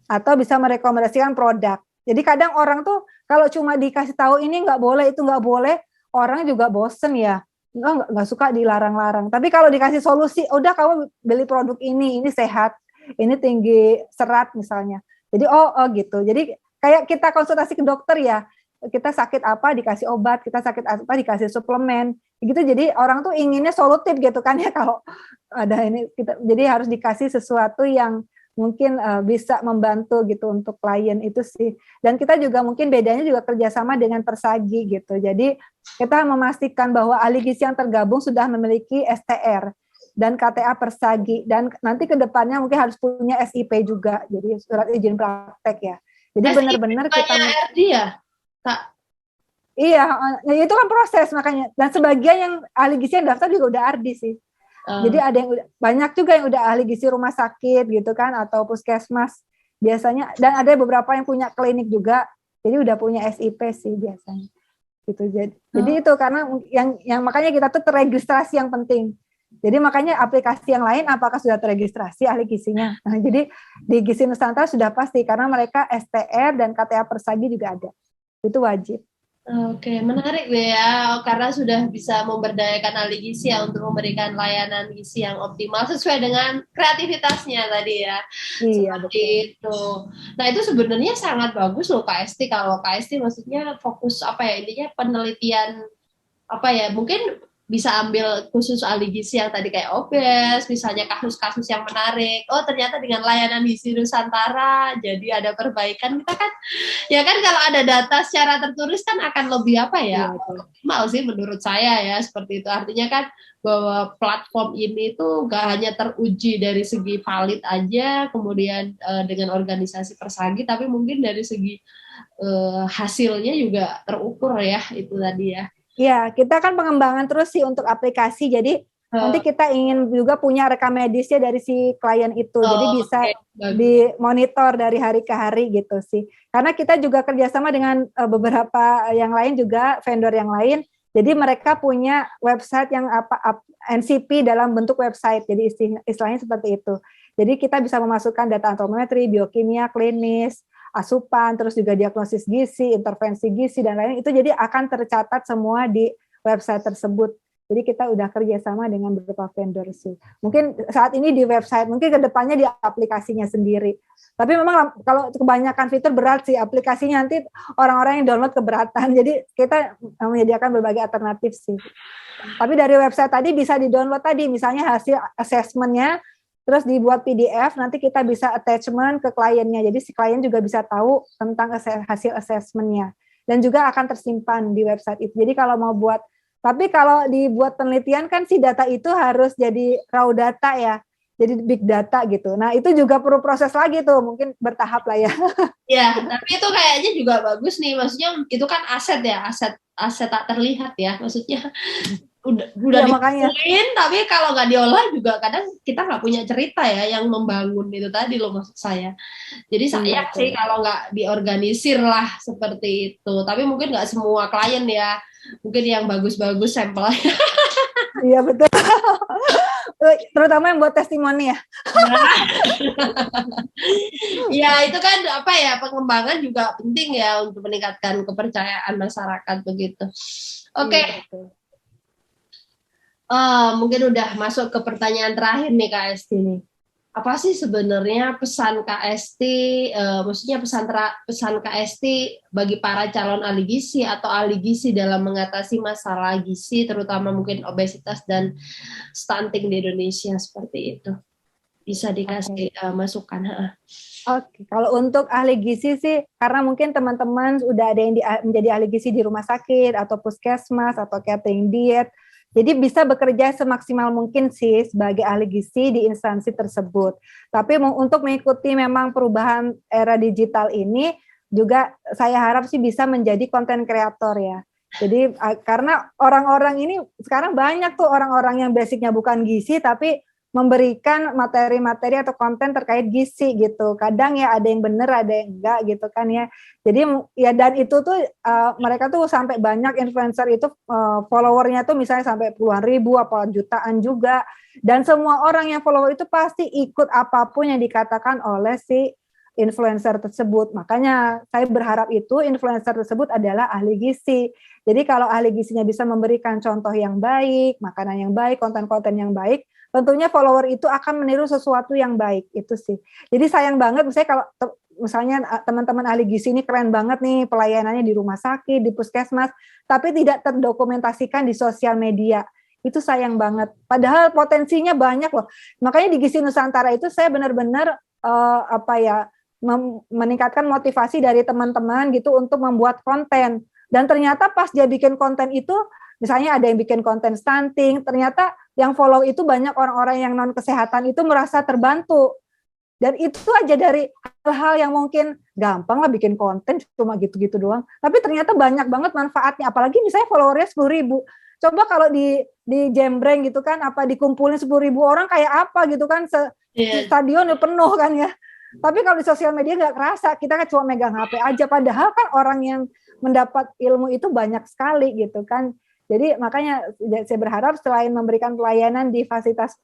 atau bisa merekomendasikan produk. Jadi kadang orang tuh kalau cuma dikasih tahu ini nggak boleh, itu nggak boleh, orang juga bosen ya, nggak suka dilarang-larang. Tapi kalau dikasih solusi, udah kamu beli produk ini sehat, ini tinggi serat misalnya. Jadi gitu. Jadi kayak kita konsultasi ke dokter ya, kita sakit apa dikasih obat, kita sakit apa dikasih suplemen, gitu. Jadi orang tuh inginnya solutif gitu kan ya, kalau ada ini kita, jadi harus dikasih sesuatu yang mungkin bisa membantu gitu untuk klien itu sih. Dan kita juga mungkin bedanya juga kerjasama dengan Persagi gitu. Jadi kita memastikan bahwa ahli gizi yang tergabung sudah memiliki STR dan KTA Persagi, dan nanti ke depannya mungkin harus punya SIP juga, jadi surat izin praktek ya. Jadi benar-benar kita RD ya, Kak? Iya, itu kan proses makanya. Dan sebagian yang ahli gizi yang daftar juga udah RD sih. Jadi ada yang banyak juga yang udah ahli gizi rumah sakit gitu kan, atau puskesmas biasanya, dan ada beberapa yang punya klinik juga, jadi udah punya SIP sih biasanya. Gitu. Jadi itu karena yang makanya kita tuh terregistrasi yang penting. Jadi makanya aplikasi yang lain apakah sudah terregistrasi ahli gizinya. Nah, jadi di Gizi Nusantara sudah pasti karena mereka STR dan KTA Persagi juga ada. Itu wajib. Oke, menarik deh ya, karena sudah bisa memberdayakan ahli gizi ya untuk memberikan layanan gizi yang optimal sesuai dengan kreativitasnya tadi ya. Iya, Seperti betul. itu. Nah, itu sebenarnya sangat bagus loh KST. Kalau KST maksudnya fokus apa ya, intinya penelitian apa ya, mungkin bisa ambil khusus ahli gizi yang tadi kayak obes, misalnya kasus-kasus yang menarik. Oh, ternyata dengan layanan Gizi Nusantara jadi ada perbaikan. Kita kan ya kan kalau ada data secara tertulis kan akan lebih apa ya, optimal sih menurut saya ya, seperti itu. Artinya kan bahwa platform ini tuh gak hanya teruji dari segi valid aja, kemudian dengan organisasi Persagi, tapi mungkin dari segi hasilnya juga terukur ya, itu tadi ya. Ya, kita kan pengembangan terus sih untuk aplikasi. Jadi nanti kita ingin juga punya rekam medisnya dari si klien itu. Jadi bisa dimonitor dari hari ke hari gitu sih. Karena kita juga kerjasama dengan beberapa yang lain juga, vendor yang lain. Jadi mereka punya website yang NCP dalam bentuk website. Jadi istilahnya seperti itu. Jadi kita bisa memasukkan data antropometri, biokimia, klinis, asupan, terus juga diagnosis gizi, intervensi gizi, dan lain-lain, itu jadi akan tercatat semua di website tersebut. Jadi kita udah kerjasama dengan beberapa vendor sih. Mungkin saat ini di website, mungkin kedepannya di aplikasinya sendiri. Tapi memang kalau kebanyakan fitur berat sih, aplikasinya nanti orang-orang yang download keberatan. Jadi kita menyediakan berbagai alternatif sih. Tapi dari website tadi bisa di-download tadi, misalnya hasil assessment-nya, terus dibuat PDF, nanti kita bisa attachment ke kliennya. Jadi si klien juga bisa tahu tentang hasil assessment-nya. Dan juga akan tersimpan di website itu. Jadi kalau mau buat, tapi kalau dibuat penelitian kan si data itu harus jadi raw data ya. Jadi big data gitu. Nah itu juga perlu proses lagi tuh, mungkin bertahap lah ya. Ya, tapi itu kayaknya juga bagus nih. Maksudnya itu kan aset ya, aset tak terlihat ya. Maksudnya udah ya, dikumpulin, tapi kalau nggak diolah juga kadang kita nggak punya cerita ya yang membangun itu tadi loh, maksud saya. Jadi sayang sih kalau nggak diorganisir lah seperti itu. Tapi mungkin nggak semua klien ya Mungkin yang bagus-bagus sampelnya. Iya betul. Terutama yang buat testimoni ya. Ya itu kan apa ya, pengembangan juga penting ya untuk meningkatkan kepercayaan masyarakat begitu. Oke. Iya, Mungkin udah masuk ke pertanyaan terakhir nih Kak Esti nih. Apa sih sebenarnya pesan Kak Esti, maksudnya pesan Kak Esti bagi para calon ahli gizi atau ahli gizi dalam mengatasi masalah gizi, terutama mungkin obesitas dan stunting di Indonesia seperti itu. Bisa dikasih masukan. Oke, kalau untuk ahli gizi sih, karena mungkin teman-teman udah ada yang menjadi ahli gizi di rumah sakit atau puskesmas atau catering diet, jadi bisa bekerja semaksimal mungkin sih sebagai ahli gizi di instansi tersebut. Tapi untuk mengikuti memang perubahan era digital ini, juga saya harap sih bisa menjadi konten kreator ya. Jadi karena orang-orang ini sekarang banyak tuh orang-orang yang basicnya bukan gizi tapi memberikan materi-materi atau konten terkait gizi gitu. Kadang ya ada yang benar, ada yang enggak gitu kan ya. Jadi ya dan itu tuh mereka tuh sampai banyak influencer itu followernya tuh misalnya sampai puluhan ribu apa jutaan juga. Dan semua orang yang follower itu pasti ikut apapun yang dikatakan oleh si influencer tersebut. Makanya saya berharap itu influencer tersebut adalah ahli gizi. Jadi kalau ahli gizinya bisa memberikan contoh yang baik, makanan yang baik, konten-konten yang baik, tentunya follower itu akan meniru sesuatu yang baik, itu sih. Jadi sayang banget misalnya kalau misalnya teman-teman ahli gizi ini keren banget nih pelayanannya di rumah sakit, di puskesmas, tapi tidak terdokumentasikan di sosial media. Itu sayang banget. Padahal potensinya banyak loh. Makanya di Gizi Nusantara itu saya benar-benar meningkatkan motivasi dari teman-teman gitu untuk membuat konten. Dan ternyata pas dia bikin konten itu, misalnya ada yang bikin konten stunting, ternyata yang follow itu banyak orang-orang yang non kesehatan itu merasa terbantu. Dan itu aja dari hal-hal yang mungkin gampang lah bikin konten cuma gitu-gitu doang. Tapi ternyata banyak banget manfaatnya. Apalagi misalnya followernya 10.000. Coba kalau di jembreng gitu kan, apa dikumpulin 10.000 orang kayak apa gitu kan, stadion penuh kan ya. Tapi kalau di sosial media nggak kerasa, kita kan cuma megang HP aja. Padahal kan orang yang mendapat ilmu itu banyak sekali gitu kan. Jadi makanya saya berharap selain memberikan pelayanan di fasilitas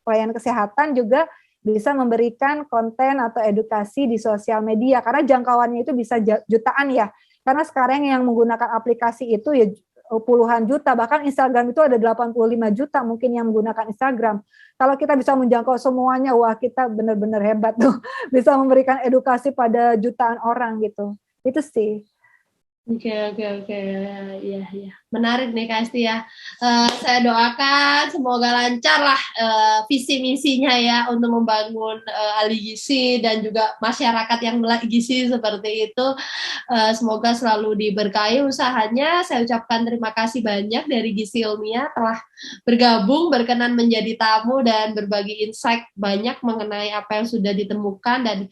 pelayanan kesehatan juga bisa memberikan konten atau edukasi di sosial media karena jangkauannya itu bisa jutaan ya. Karena sekarang yang menggunakan aplikasi itu ya puluhan juta, bahkan Instagram itu ada 85 juta mungkin yang menggunakan Instagram. Kalau kita bisa menjangkau semuanya, wah kita benar-benar hebat tuh. Bisa memberikan edukasi pada jutaan orang gitu. Itu sih. Oke, ya. Menarik nih Kak Esti ya. Saya doakan semoga lancar lah visi misinya ya untuk membangun ahli gizi dan juga masyarakat yang melek gizi seperti itu. Semoga selalu diberkahi usahanya. Saya ucapkan terima kasih banyak dari Gizi Ilmiah telah bergabung, berkenan menjadi tamu dan berbagi insight banyak mengenai apa yang sudah ditemukan dan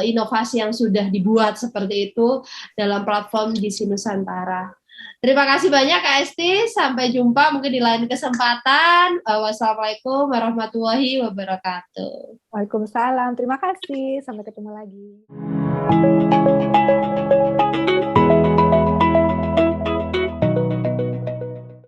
inovasi yang sudah dibuat seperti itu dalam platform Gizi Nusantara. Terima kasih banyak Kak Esti, sampai jumpa mungkin di lain kesempatan. Wassalamualaikum warahmatullahi wabarakatuh. Waalaikumsalam, terima kasih, sampai ketemu lagi.